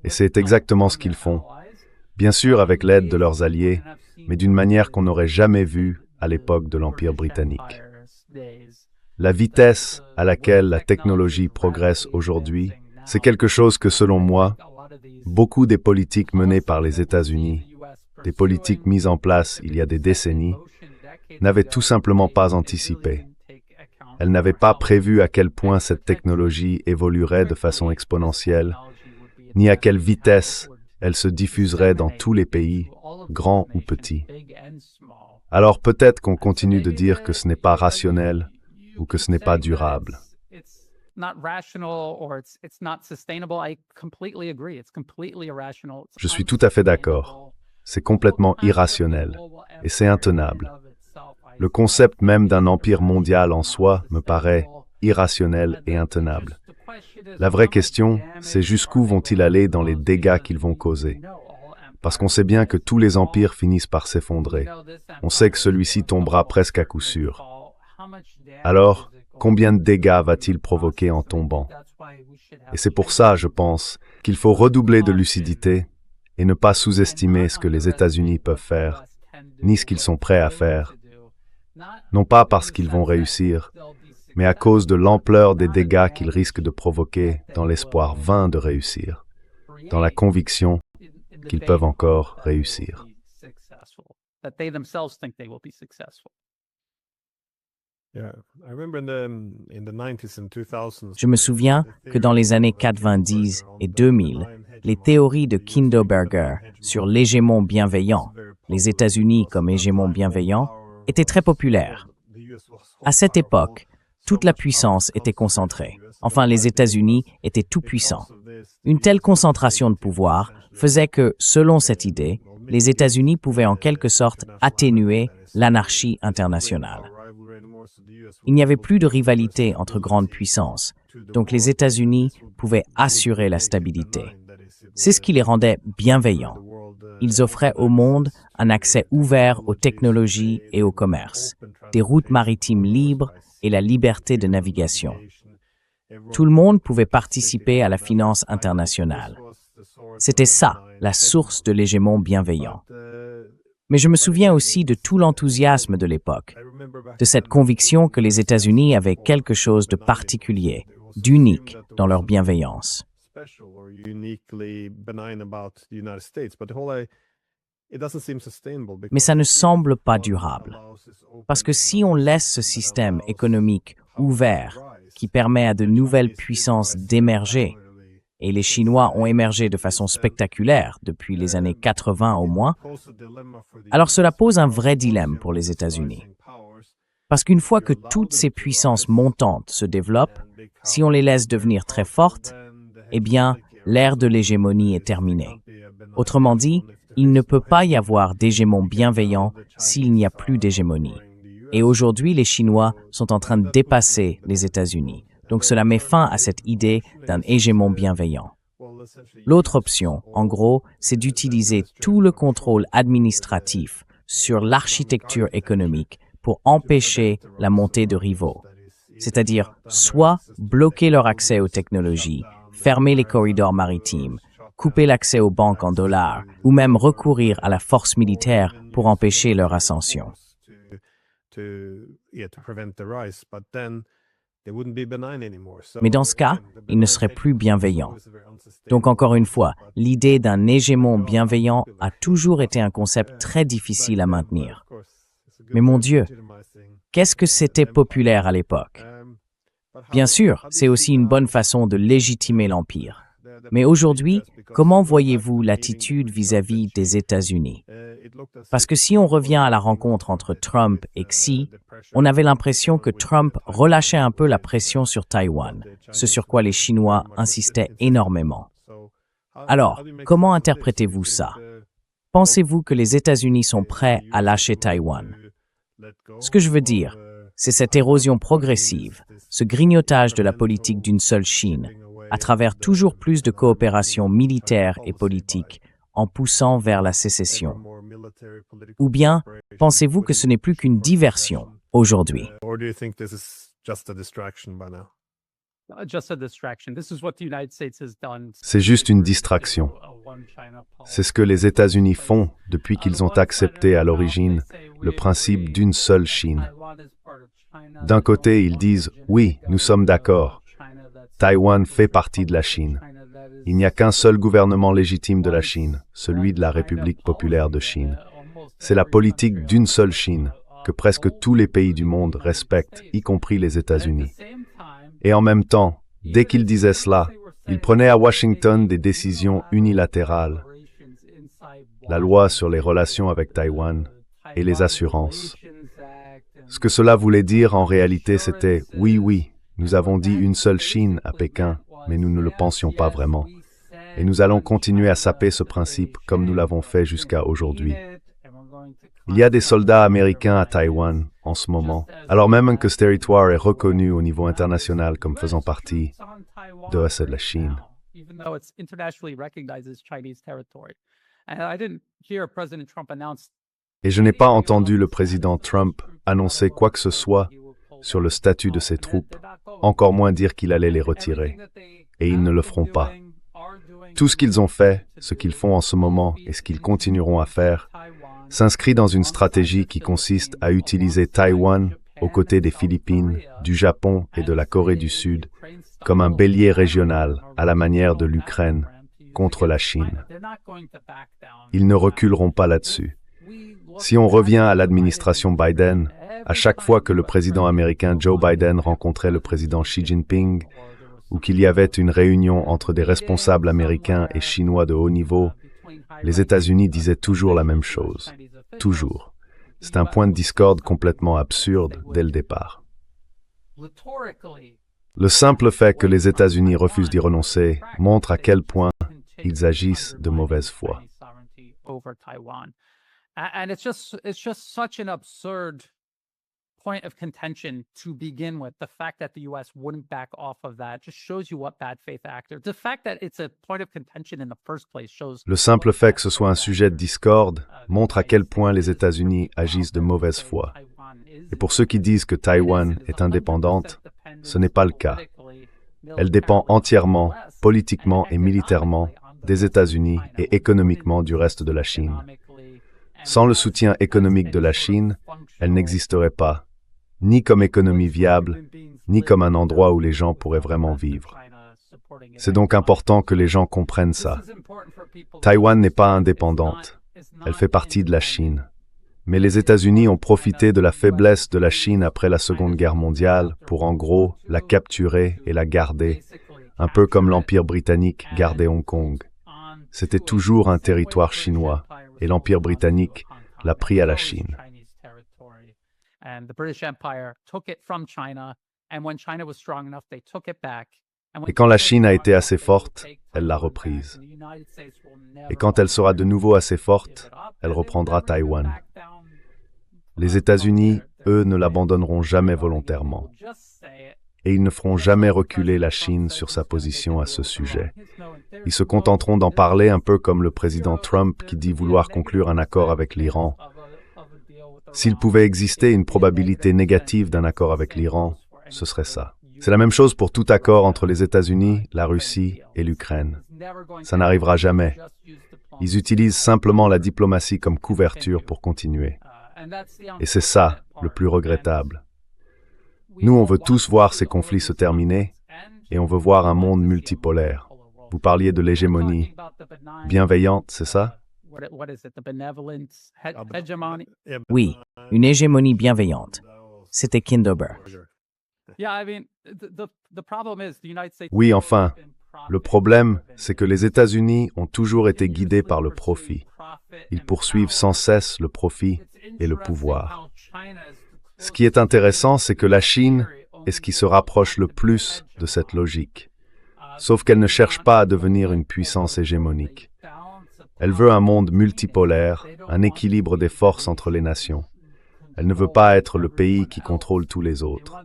Et c'est exactement ce qu'ils font, bien sûr avec l'aide de leurs alliés, mais d'une manière qu'on n'aurait jamais vue à l'époque de l'Empire britannique. La vitesse à laquelle la technologie progresse aujourd'hui, c'est quelque chose que, selon moi, beaucoup des politiques menées par les États-Unis, des politiques mises en place il y a des décennies, n'avaient tout simplement pas anticipé. Elles n'avaient pas prévu à quel point cette technologie évoluerait de façon exponentielle, ni à quelle vitesse elle se diffuserait dans tous les pays, grands ou petits. Alors peut-être qu'on continue de dire que ce n'est pas rationnel ou que ce n'est pas durable. Je suis tout à fait d'accord. C'est complètement irrationnel et c'est intenable. Le concept même d'un empire mondial en soi me paraît irrationnel et intenable. La vraie question, c'est jusqu'où vont-ils aller dans les dégâts qu'ils vont causer? Parce qu'on sait bien que tous les empires finissent par s'effondrer. On sait que celui-ci tombera presque à coup sûr. Alors, combien de dégâts va-t-il provoquer en tombant? Et c'est pour ça, je pense, qu'il faut redoubler de lucidité et ne pas sous-estimer ce que les États-Unis peuvent faire, ni ce qu'ils sont prêts à faire. Non pas parce qu'ils vont réussir, mais à cause de l'ampleur des dégâts qu'ils risquent de provoquer dans l'espoir vain de réussir, dans la conviction qu'ils peuvent encore réussir. Je me souviens que dans les années 90 et 2000, les théories de Kindleberger sur l'hégémon bienveillant, les États-Unis comme hégémon bienveillant, étaient très populaires. À cette époque, toute la puissance était concentrée. Enfin, les États-Unis étaient tout puissants. Une telle concentration de pouvoir faisait que, selon cette idée, les États-Unis pouvaient en quelque sorte atténuer l'anarchie internationale. Il n'y avait plus de rivalité entre grandes puissances, donc les États-Unis pouvaient assurer la stabilité. C'est ce qui les rendait bienveillants. Ils offraient au monde un accès ouvert aux technologies et au commerce, des routes maritimes libres et la liberté de navigation. Tout le monde pouvait participer à la finance internationale. C'était ça, la source de l'hégémon bienveillant. Mais je me souviens aussi de tout l'enthousiasme de l'époque, de cette conviction que les États-Unis avaient quelque chose de particulier, d'unique dans leur bienveillance. Mais ça ne semble pas durable. Parce que si on laisse ce système économique ouvert, qui permet à de nouvelles puissances d'émerger, et les Chinois ont émergé de façon spectaculaire depuis les années 80 au moins, alors cela pose un vrai dilemme pour les États-Unis. Parce qu'une fois que toutes ces puissances montantes se développent, si on les laisse devenir très fortes, eh bien, l'ère de l'hégémonie est terminée. Autrement dit, il ne peut pas y avoir d'hégémon bienveillant s'il n'y a plus d'hégémonie. Et aujourd'hui, les Chinois sont en train de dépasser les États-Unis. Donc cela met fin à cette idée d'un hégémon bienveillant. L'autre option, en gros, c'est d'utiliser tout le contrôle administratif sur l'architecture économique pour empêcher la montée de rivaux. C'est-à-dire soit bloquer leur accès aux technologies, fermer les corridors maritimes, couper l'accès aux banques en dollars, ou même recourir à la force militaire pour empêcher leur ascension. Mais dans ce cas, il ne serait plus bienveillant. Donc encore une fois, l'idée d'un hégémon bienveillant a toujours été un concept très difficile à maintenir. Mais mon Dieu, qu'est-ce que c'était populaire à l'époque? Bien sûr, c'est aussi une bonne façon de légitimer l'Empire. Mais aujourd'hui, comment voyez-vous l'attitude vis-à-vis des États-Unis? Parce que si on revient à la rencontre entre Trump et Xi, on avait l'impression que Trump relâchait un peu la pression sur Taïwan, ce sur quoi les Chinois insistaient énormément. Alors, comment interprétez-vous ça? Pensez-vous que les États-Unis sont prêts à lâcher Taïwan? Ce que je veux dire, c'est cette érosion progressive, ce grignotage de la politique d'une seule Chine, à travers toujours plus de coopération militaire et politique, en poussant vers la sécession. Ou bien, pensez-vous que ce n'est plus qu'une diversion aujourd'hui? C'est juste une distraction. C'est ce que les États-Unis font depuis qu'ils ont accepté à l'origine le principe d'une seule Chine. D'un côté, ils disent « Oui, nous sommes d'accord. Taïwan fait partie de la Chine. Il n'y a qu'un seul gouvernement légitime de la Chine, celui de la République populaire de Chine. C'est la politique d'une seule Chine que presque tous les pays du monde respectent, y compris les États-Unis. Et en même temps, dès qu'ils disaient cela, ils prenaient à Washington des décisions unilatérales, la loi sur les relations avec Taïwan et les assurances. Ce que cela voulait dire en réalité, c'était « Oui, nous avons dit une seule Chine à Pékin, mais nous ne le pensions pas vraiment. Et nous allons continuer à saper ce principe comme nous l'avons fait jusqu'à aujourd'hui. » Il y a des soldats américains à Taïwan en ce moment, alors même que ce territoire est reconnu au niveau international comme faisant partie de la Chine. Et je n'ai pas entendu le président Trump annoncer quoi que ce soit sur le statut de ses troupes, encore moins dire qu'il allait les retirer. Et ils ne le feront pas. Tout ce qu'ils ont fait, ce qu'ils font en ce moment et ce qu'ils continueront à faire, s'inscrit dans une stratégie qui consiste à utiliser Taïwan aux côtés des Philippines, du Japon et de la Corée du Sud comme un bélier régional à la manière de l'Ukraine contre la Chine. Ils ne reculeront pas là-dessus. Si on revient à l'administration Biden, à chaque fois que le président américain Joe Biden rencontrait le président Xi Jinping, ou qu'il y avait une réunion entre des responsables américains et chinois de haut niveau, les États-Unis disaient toujours la même chose. Toujours. C'est un point de discorde complètement absurde dès le départ. Le simple fait que les États-Unis refusent d'y renoncer montre à quel point ils agissent de mauvaise foi. over Taiwan. And it's just such an absurd point of contention to begin with. The fact that the U.S. wouldn't back off of that just shows you what bad faith actor. The fact that it's a point of contention in the first place shows. Le simple fait que ce soit un sujet de discorde montre à quel point les États-Unis agissent de mauvaise foi. Et pour ceux qui disent que Taïwan est indépendante, ce n'est pas le cas. Elle dépend entièrement, politiquement et militairement, des États-Unis et économiquement du reste de la Chine. Sans le soutien économique de la Chine, elle n'existerait pas, ni comme économie viable, ni comme un endroit où les gens pourraient vraiment vivre. C'est donc important que les gens comprennent ça. Taïwan n'est pas indépendante. Elle fait partie de la Chine. Mais les États-Unis ont profité de la faiblesse de la Chine après la Seconde Guerre mondiale pour en gros la capturer et la garder, un peu comme l'Empire britannique gardait Hong Kong. C'était toujours un territoire chinois et l'Empire britannique l'a pris à la Chine. Et quand la Chine a été assez forte, elle l'a reprise. Et quand elle sera de nouveau assez forte, elle reprendra Taïwan. Les États-Unis, eux, ne l'abandonneront jamais volontairement. Et ils ne feront jamais reculer la Chine sur sa position à ce sujet. Ils se contenteront d'en parler un peu comme le président Trump qui dit vouloir conclure un accord avec l'Iran. S'il pouvait exister une probabilité négative d'un accord avec l'Iran, ce serait ça. C'est la même chose pour tout accord entre les États-Unis, la Russie et l'Ukraine. Ça n'arrivera jamais. Ils utilisent simplement la diplomatie comme couverture pour continuer. Et c'est ça, le plus regrettable. Nous, on veut tous voir ces conflits se terminer et on veut voir un monde multipolaire. Vous parliez de l'hégémonie bienveillante, c'est ça? Oui, une hégémonie bienveillante. C'était Kindober. Oui, enfin, le problème, c'est que les États-Unis ont toujours été guidés par le profit. Ils poursuivent sans cesse le profit et le pouvoir. Ce qui est intéressant, c'est que la Chine est ce qui se rapproche le plus de cette logique. Sauf qu'elle ne cherche pas à devenir une puissance hégémonique. Elle veut un monde multipolaire, un équilibre des forces entre les nations. Elle ne veut pas être le pays qui contrôle tous les autres.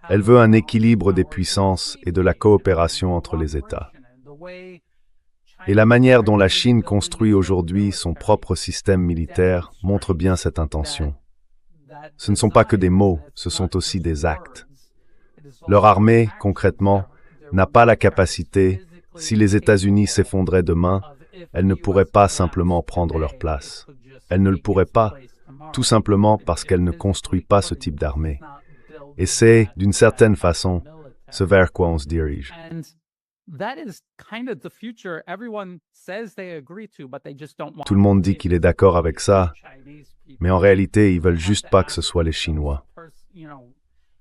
Elle veut un équilibre des puissances et de la coopération entre les États. Et la manière dont la Chine construit aujourd'hui son propre système militaire montre bien cette intention. Ce ne sont pas que des mots, ce sont aussi des actes. Leur armée, concrètement, n'a pas la capacité, si les États-Unis s'effondraient demain, elles ne pourraient pas simplement prendre leur place. Elles ne le pourraient pas, tout simplement parce qu'elles ne construisent pas ce type d'armée. Et c'est, d'une certaine façon, ce vers quoi on se dirige. Tout le monde dit qu'il est d'accord avec ça, mais en réalité, ils veulent juste pas que ce soit les Chinois.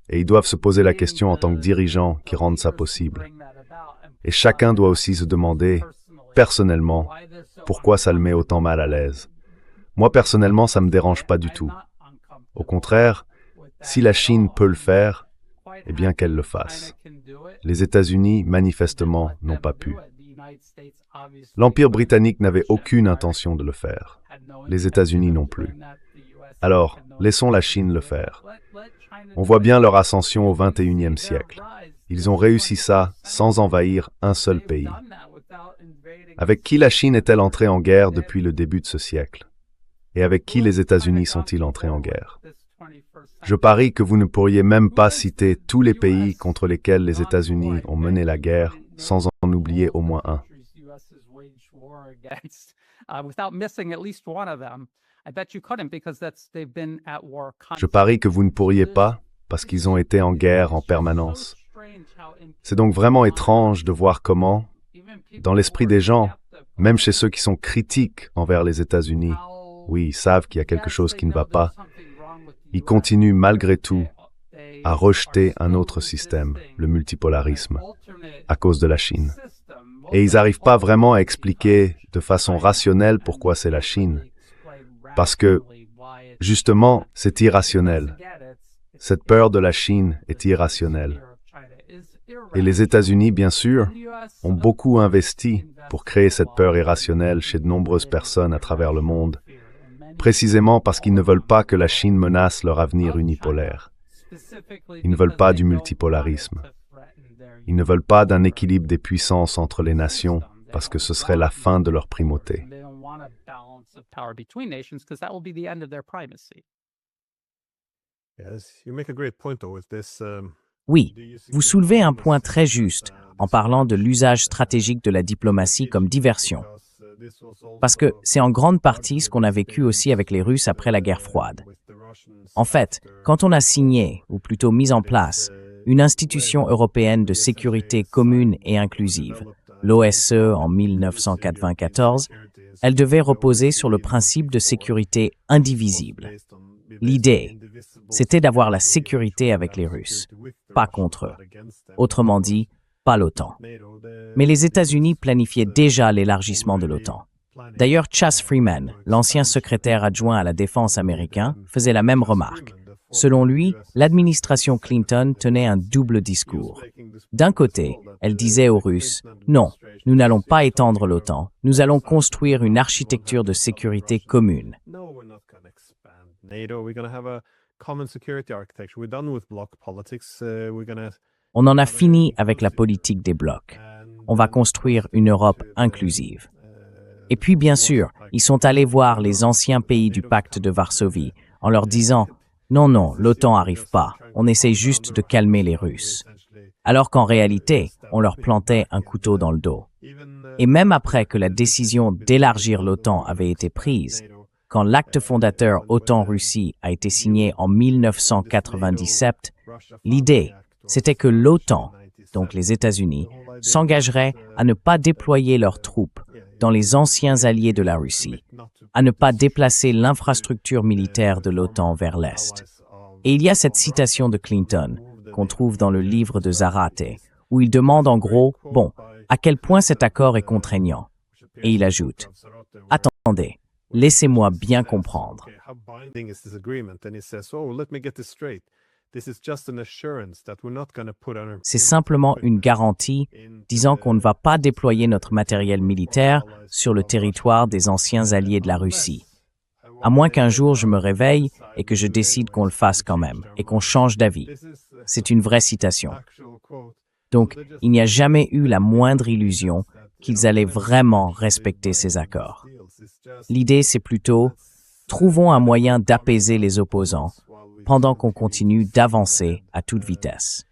Et ils doivent se poser la question en tant que dirigeants qui rendent ça possible. Et chacun doit aussi se demander, personnellement, pourquoi ça le met autant mal à l'aise. Moi, personnellement, ça me dérange pas du tout. Au contraire, si la Chine peut le faire, eh bien qu'elle le fasse. Les États-Unis, manifestement, n'ont pas pu. L'Empire britannique n'avait aucune intention de le faire. Les États-Unis non plus. Alors, laissons la Chine le faire. On voit bien leur ascension au XXIe siècle. Ils ont réussi ça sans envahir un seul pays. Avec qui la Chine est-elle entrée en guerre depuis le début de ce siècle? Et avec qui les États-Unis sont-ils entrés en guerre? Je parie que vous ne pourriez même pas citer tous les pays contre lesquels les États-Unis ont mené la guerre sans en oublier au moins un. Je parie que vous ne pourriez pas parce qu'ils ont été en guerre en permanence. C'est donc vraiment étrange de voir comment, dans l'esprit des gens, même chez ceux qui sont critiques envers les États-Unis, oui, ils savent qu'il y a quelque chose qui ne va pas, ils continuent malgré tout à rejeter un autre système, le multipolarisme, à cause de la Chine. Et ils n'arrivent pas vraiment à expliquer de façon rationnelle pourquoi c'est la Chine. Parce que, justement, c'est irrationnel. Cette peur de la Chine est irrationnelle. Et les États-Unis, bien sûr, ont beaucoup investi pour créer cette peur irrationnelle chez de nombreuses personnes à travers le monde, précisément parce qu'ils ne veulent pas que la Chine menace leur avenir unipolaire. Ils ne veulent pas du multipolarisme. Ils ne veulent pas d'un équilibre des puissances entre les nations, parce que ce serait la fin de leur primauté. Oui, vous soulevez un point très juste en parlant de l'usage stratégique de la diplomatie comme diversion. Parce que c'est en grande partie ce qu'on a vécu aussi avec les Russes après la guerre froide. En fait, quand on a signé, ou plutôt mis en place, une institution européenne de sécurité commune et inclusive, l'OSCE en 1994, elle devait reposer sur le principe de sécurité indivisible. L'idée, c'était d'avoir la sécurité avec les Russes, pas contre eux. Autrement dit, pas l'OTAN. Mais les États-Unis planifiaient déjà l'élargissement de l'OTAN. D'ailleurs, Chas Freeman, l'ancien secrétaire adjoint à la défense américain, faisait la même remarque. Selon lui, l'administration Clinton tenait un double discours. D'un côté, elle disait aux Russes « Non, nous n'allons pas étendre l'OTAN, nous allons construire une architecture de sécurité commune. » On en a fini avec la politique des blocs. On va construire une Europe inclusive. Et puis, bien sûr, ils sont allés voir les anciens pays du pacte de Varsovie en leur disant « Non, non, l'OTAN n'arrive pas, on essaie juste de calmer les Russes. » Alors qu'en réalité, on leur plantait un couteau dans le dos. Et même après que la décision d'élargir l'OTAN avait été prise, quand l'acte fondateur OTAN-Russie a été signé en 1997, l'idée, c'était que l'OTAN, donc les États-Unis, s'engagerait à ne pas déployer leurs troupes dans les anciens alliés de la Russie, à ne pas déplacer l'infrastructure militaire de l'OTAN vers l'Est. Et il y a cette citation de Clinton, qu'on trouve dans le livre de Zarate, où il demande en gros, bon, à quel point cet accord est contraignant. Et il ajoute, attendez, laissez-moi bien comprendre. C'est simplement une garantie disant qu'on ne va pas déployer notre matériel militaire sur le territoire des anciens alliés de la Russie. À moins qu'un jour je me réveille et que je décide qu'on le fasse quand même et qu'on change d'avis. C'est une vraie citation. Donc, il n'y a jamais eu la moindre illusion qu'ils allaient vraiment respecter ces accords. L'idée, c'est plutôt, trouvons un moyen d'apaiser les opposants pendant qu'on continue d'avancer à toute vitesse.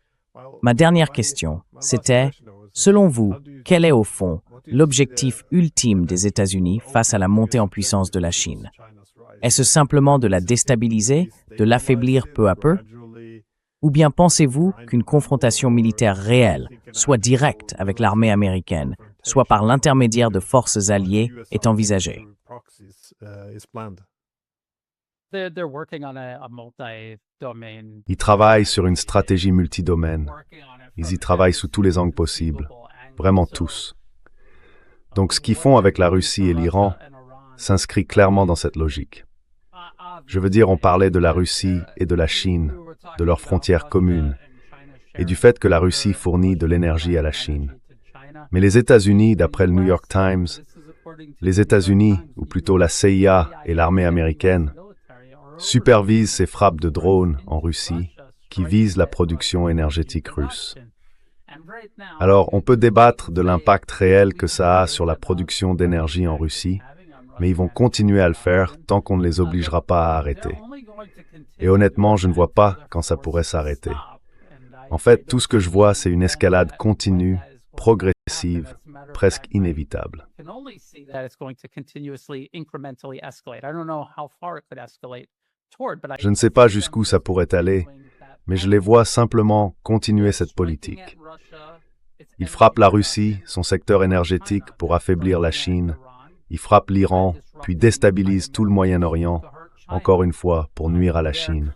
Ma dernière question, c'était, selon vous, quel est au fond l'objectif ultime des États-Unis face à la montée en puissance de la Chine? Est-ce simplement de la déstabiliser, de l'affaiblir peu à peu? Ou bien pensez-vous qu'une confrontation militaire réelle, soit directe avec l'armée américaine, soit par l'intermédiaire de forces alliées, est envisagée? Ils travaillent sur une stratégie multidomaine. Ils y travaillent sous tous les angles possibles, vraiment tous. Donc ce qu'ils font avec la Russie et l'Iran s'inscrit clairement dans cette logique. Je veux dire, on parlait de la Russie et de la Chine, de leurs frontières communes, et du fait que la Russie fournit de l'énergie à la Chine. Mais les États-Unis, d'après le New York Times, les États-Unis, ou plutôt la CIA et l'armée américaine, supervisent ces frappes de drones en Russie qui visent la production énergétique russe. Alors, on peut débattre de l'impact réel que ça a sur la production d'énergie en Russie, mais ils vont continuer à le faire tant qu'on ne les obligera pas à arrêter. Et honnêtement, je ne vois pas quand ça pourrait s'arrêter. En fait, tout ce que je vois, c'est une escalade continue, progressive, presque inévitable. Je ne sais pas jusqu'où ça pourrait aller, mais je les vois simplement continuer cette politique. Ils frappent la Russie, son secteur énergétique, pour affaiblir la Chine. Ils frappent l'Iran, puis déstabilisent tout le Moyen-Orient, encore une fois, pour nuire à la Chine.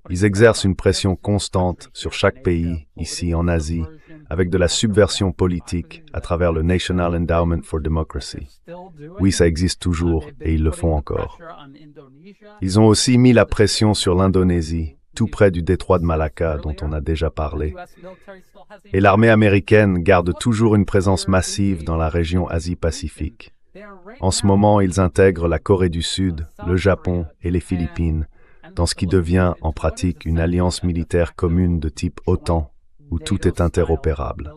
Ils exercent une pression constante sur chaque pays, ici en Asie, avec de la subversion politique à travers le National Endowment for Democracy. Oui, ça existe toujours et ils le font encore. Ils ont aussi mis la pression sur l'Indonésie tout près du détroit de Malacca dont on a déjà parlé. Et l'armée américaine garde toujours une présence massive dans la région Asie-Pacifique. En ce moment, ils intègrent la Corée du Sud, le Japon et les Philippines, dans ce qui devient en pratique une alliance militaire commune de type OTAN, où tout est interopérable.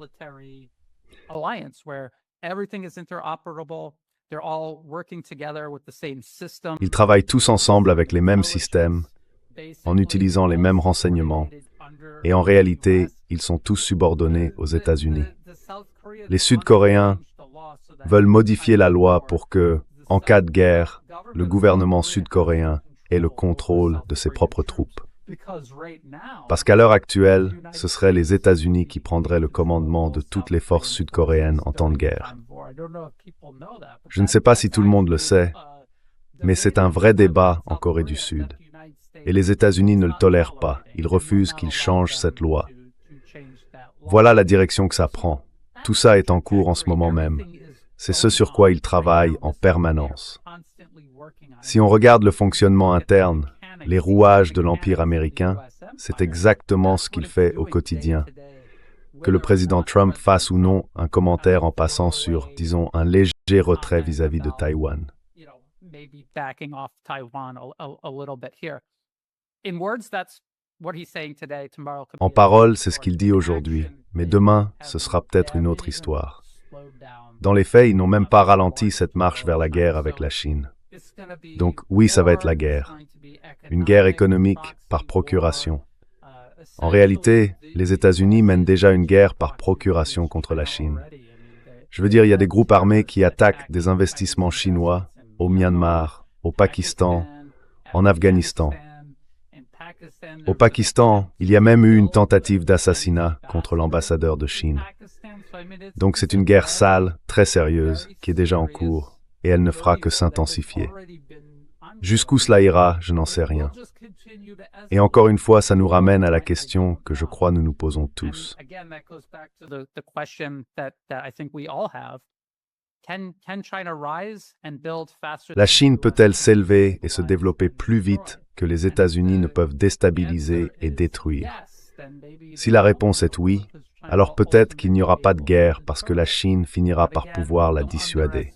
Ils travaillent tous ensemble avec les mêmes systèmes, en utilisant les mêmes renseignements, et en réalité, ils sont tous subordonnés aux États-Unis. Les Sud-Coréens veulent modifier la loi pour que, en cas de guerre, le gouvernement sud-coréen ait le contrôle de ses propres troupes. Parce qu'à l'heure actuelle, ce seraient les États-Unis qui prendraient le commandement de toutes les forces sud-coréennes en temps de guerre. Je ne sais pas si tout le monde le sait, mais c'est un vrai débat en Corée du Sud. Et les États-Unis ne le tolèrent pas. Ils refusent qu'ils changent cette loi. Voilà la direction que ça prend. Tout ça est en cours en ce moment même. C'est ce sur quoi ils travaillent en permanence. Si on regarde le fonctionnement interne, les rouages de l'Empire américain, c'est exactement ce qu'il fait au quotidien. Que le président Trump fasse ou non un commentaire en passant sur, disons, un léger retrait vis-à-vis de Taïwan. En parole, c'est ce qu'il dit aujourd'hui, mais demain, ce sera peut-être une autre histoire. Dans les faits, ils n'ont même pas ralenti cette marche vers la guerre avec la Chine. Donc oui, ça va être la guerre. Une guerre économique par procuration. En réalité, les États-Unis mènent déjà une guerre par procuration contre la Chine. Je veux dire, il y a des groupes armés qui attaquent des investissements chinois au Myanmar, au Pakistan, en Afghanistan. Au Pakistan, il y a même eu une tentative d'assassinat contre l'ambassadeur de Chine. Donc c'est une guerre sale, très sérieuse, qui est déjà en cours, et elle ne fera que s'intensifier. Jusqu'où cela ira, je n'en sais rien. Et encore une fois, ça nous ramène à la question que je crois nous nous posons tous. La Chine peut-elle s'élever et se développer plus vite que les États-Unis ne peuvent déstabiliser et détruire? Si la réponse est oui, alors peut-être qu'il n'y aura pas de guerre parce que la Chine finira par pouvoir la dissuader.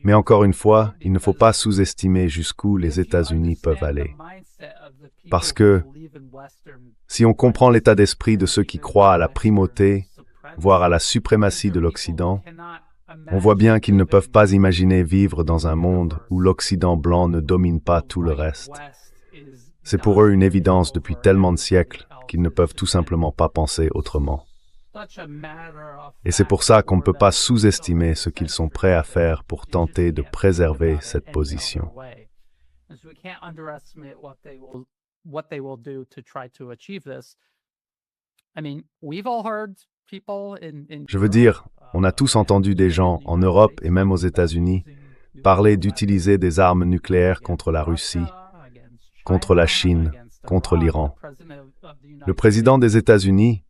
Mais encore une fois, il ne faut pas sous-estimer jusqu'où les États-Unis peuvent aller. Parce que, si on comprend l'état d'esprit de ceux qui croient à la primauté, voire à la suprématie de l'Occident, on voit bien qu'ils ne peuvent pas imaginer vivre dans un monde où l'Occident blanc ne domine pas tout le reste. C'est pour eux une évidence depuis tellement de siècles qu'ils ne peuvent tout simplement pas penser autrement. Et c'est pour ça qu'on ne peut pas sous-estimer ce qu'ils sont prêts à faire pour tenter de préserver cette position. Je veux dire, on a tous entendu des gens, en Europe et même aux États-Unis, parler d'utiliser des armes nucléaires contre la Russie, contre la Chine, contre l'Iran. Le président des États-Unis,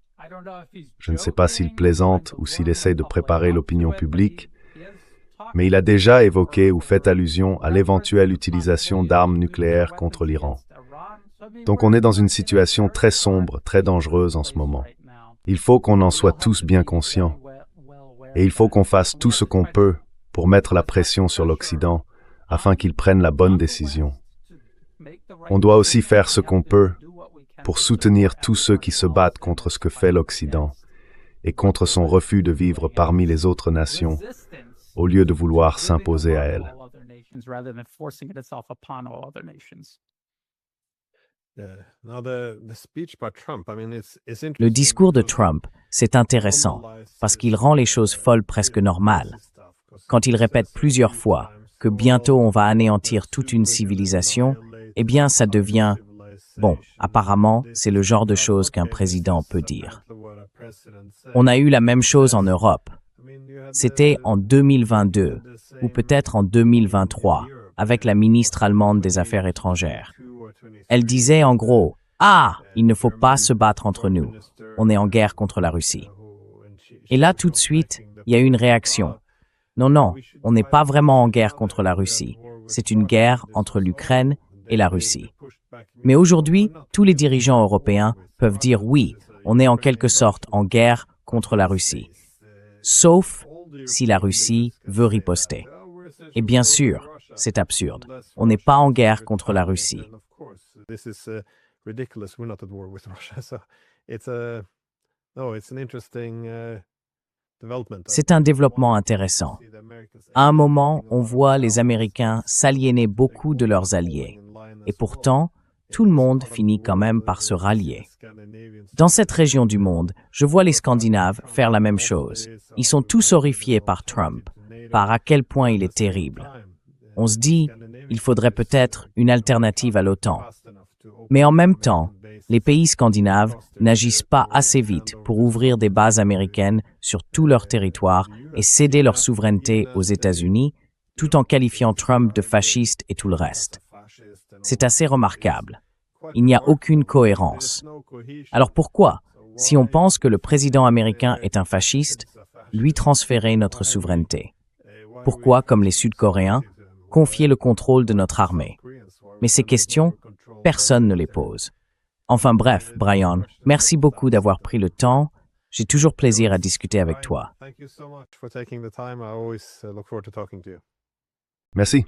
je ne sais pas s'il plaisante ou s'il essaie de préparer l'opinion publique, mais il a déjà évoqué ou fait allusion à l'éventuelle utilisation d'armes nucléaires contre l'Iran. Donc on est dans une situation très sombre, très dangereuse en ce moment. Il faut qu'on en soit tous bien conscients. Et il faut qu'on fasse tout ce qu'on peut pour mettre la pression sur l'Occident afin qu'il prenne la bonne décision. On doit aussi faire ce qu'on peut pour soutenir tous ceux qui se battent contre ce que fait l'Occident et contre son refus de vivre parmi les autres nations au lieu de vouloir s'imposer à elles. Le discours de Trump, c'est intéressant parce qu'il rend les choses folles presque normales. Quand il répète plusieurs fois que bientôt on va anéantir toute une civilisation, eh bien ça devient, bon, apparemment, c'est le genre de choses qu'un président peut dire. On a eu la même chose en Europe. C'était en 2022, ou peut-être en 2023, avec la ministre allemande des Affaires étrangères. Elle disait en gros, « Ah, il ne faut pas se battre entre nous. On est en guerre contre la Russie. » Et là, tout de suite, il y a eu une réaction. Non, non, on n'est pas vraiment en guerre contre la Russie. C'est une guerre entre l'Ukraine et la Russie. Mais aujourd'hui, tous les dirigeants européens peuvent dire oui, on est en quelque sorte en guerre contre la Russie. Sauf si la Russie veut riposter. Et bien sûr, c'est absurde. On n'est pas en guerre contre la Russie. C'est un développement intéressant. À un moment, on voit les Américains s'aliéner beaucoup de leurs alliés. Et pourtant, tout le monde finit quand même par se rallier. Dans cette région du monde, je vois les Scandinaves faire la même chose. Ils sont tous horrifiés par Trump, par à quel point il est terrible. On se dit, il faudrait peut-être une alternative à l'OTAN. Mais en même temps, les pays scandinaves n'agissent pas assez vite pour ouvrir des bases américaines sur tout leur territoire et céder leur souveraineté aux États-Unis, tout en qualifiant Trump de fasciste et tout le reste. C'est assez remarquable. Il n'y a aucune cohérence. Alors pourquoi, si on pense que le président américain est un fasciste, lui transférer notre souveraineté? Pourquoi, comme les Sud-Coréens, confier le contrôle de notre armée? Mais ces questions, personne ne les pose. Enfin bref, Brian, merci beaucoup d'avoir pris le temps. J'ai toujours plaisir à discuter avec toi. Merci.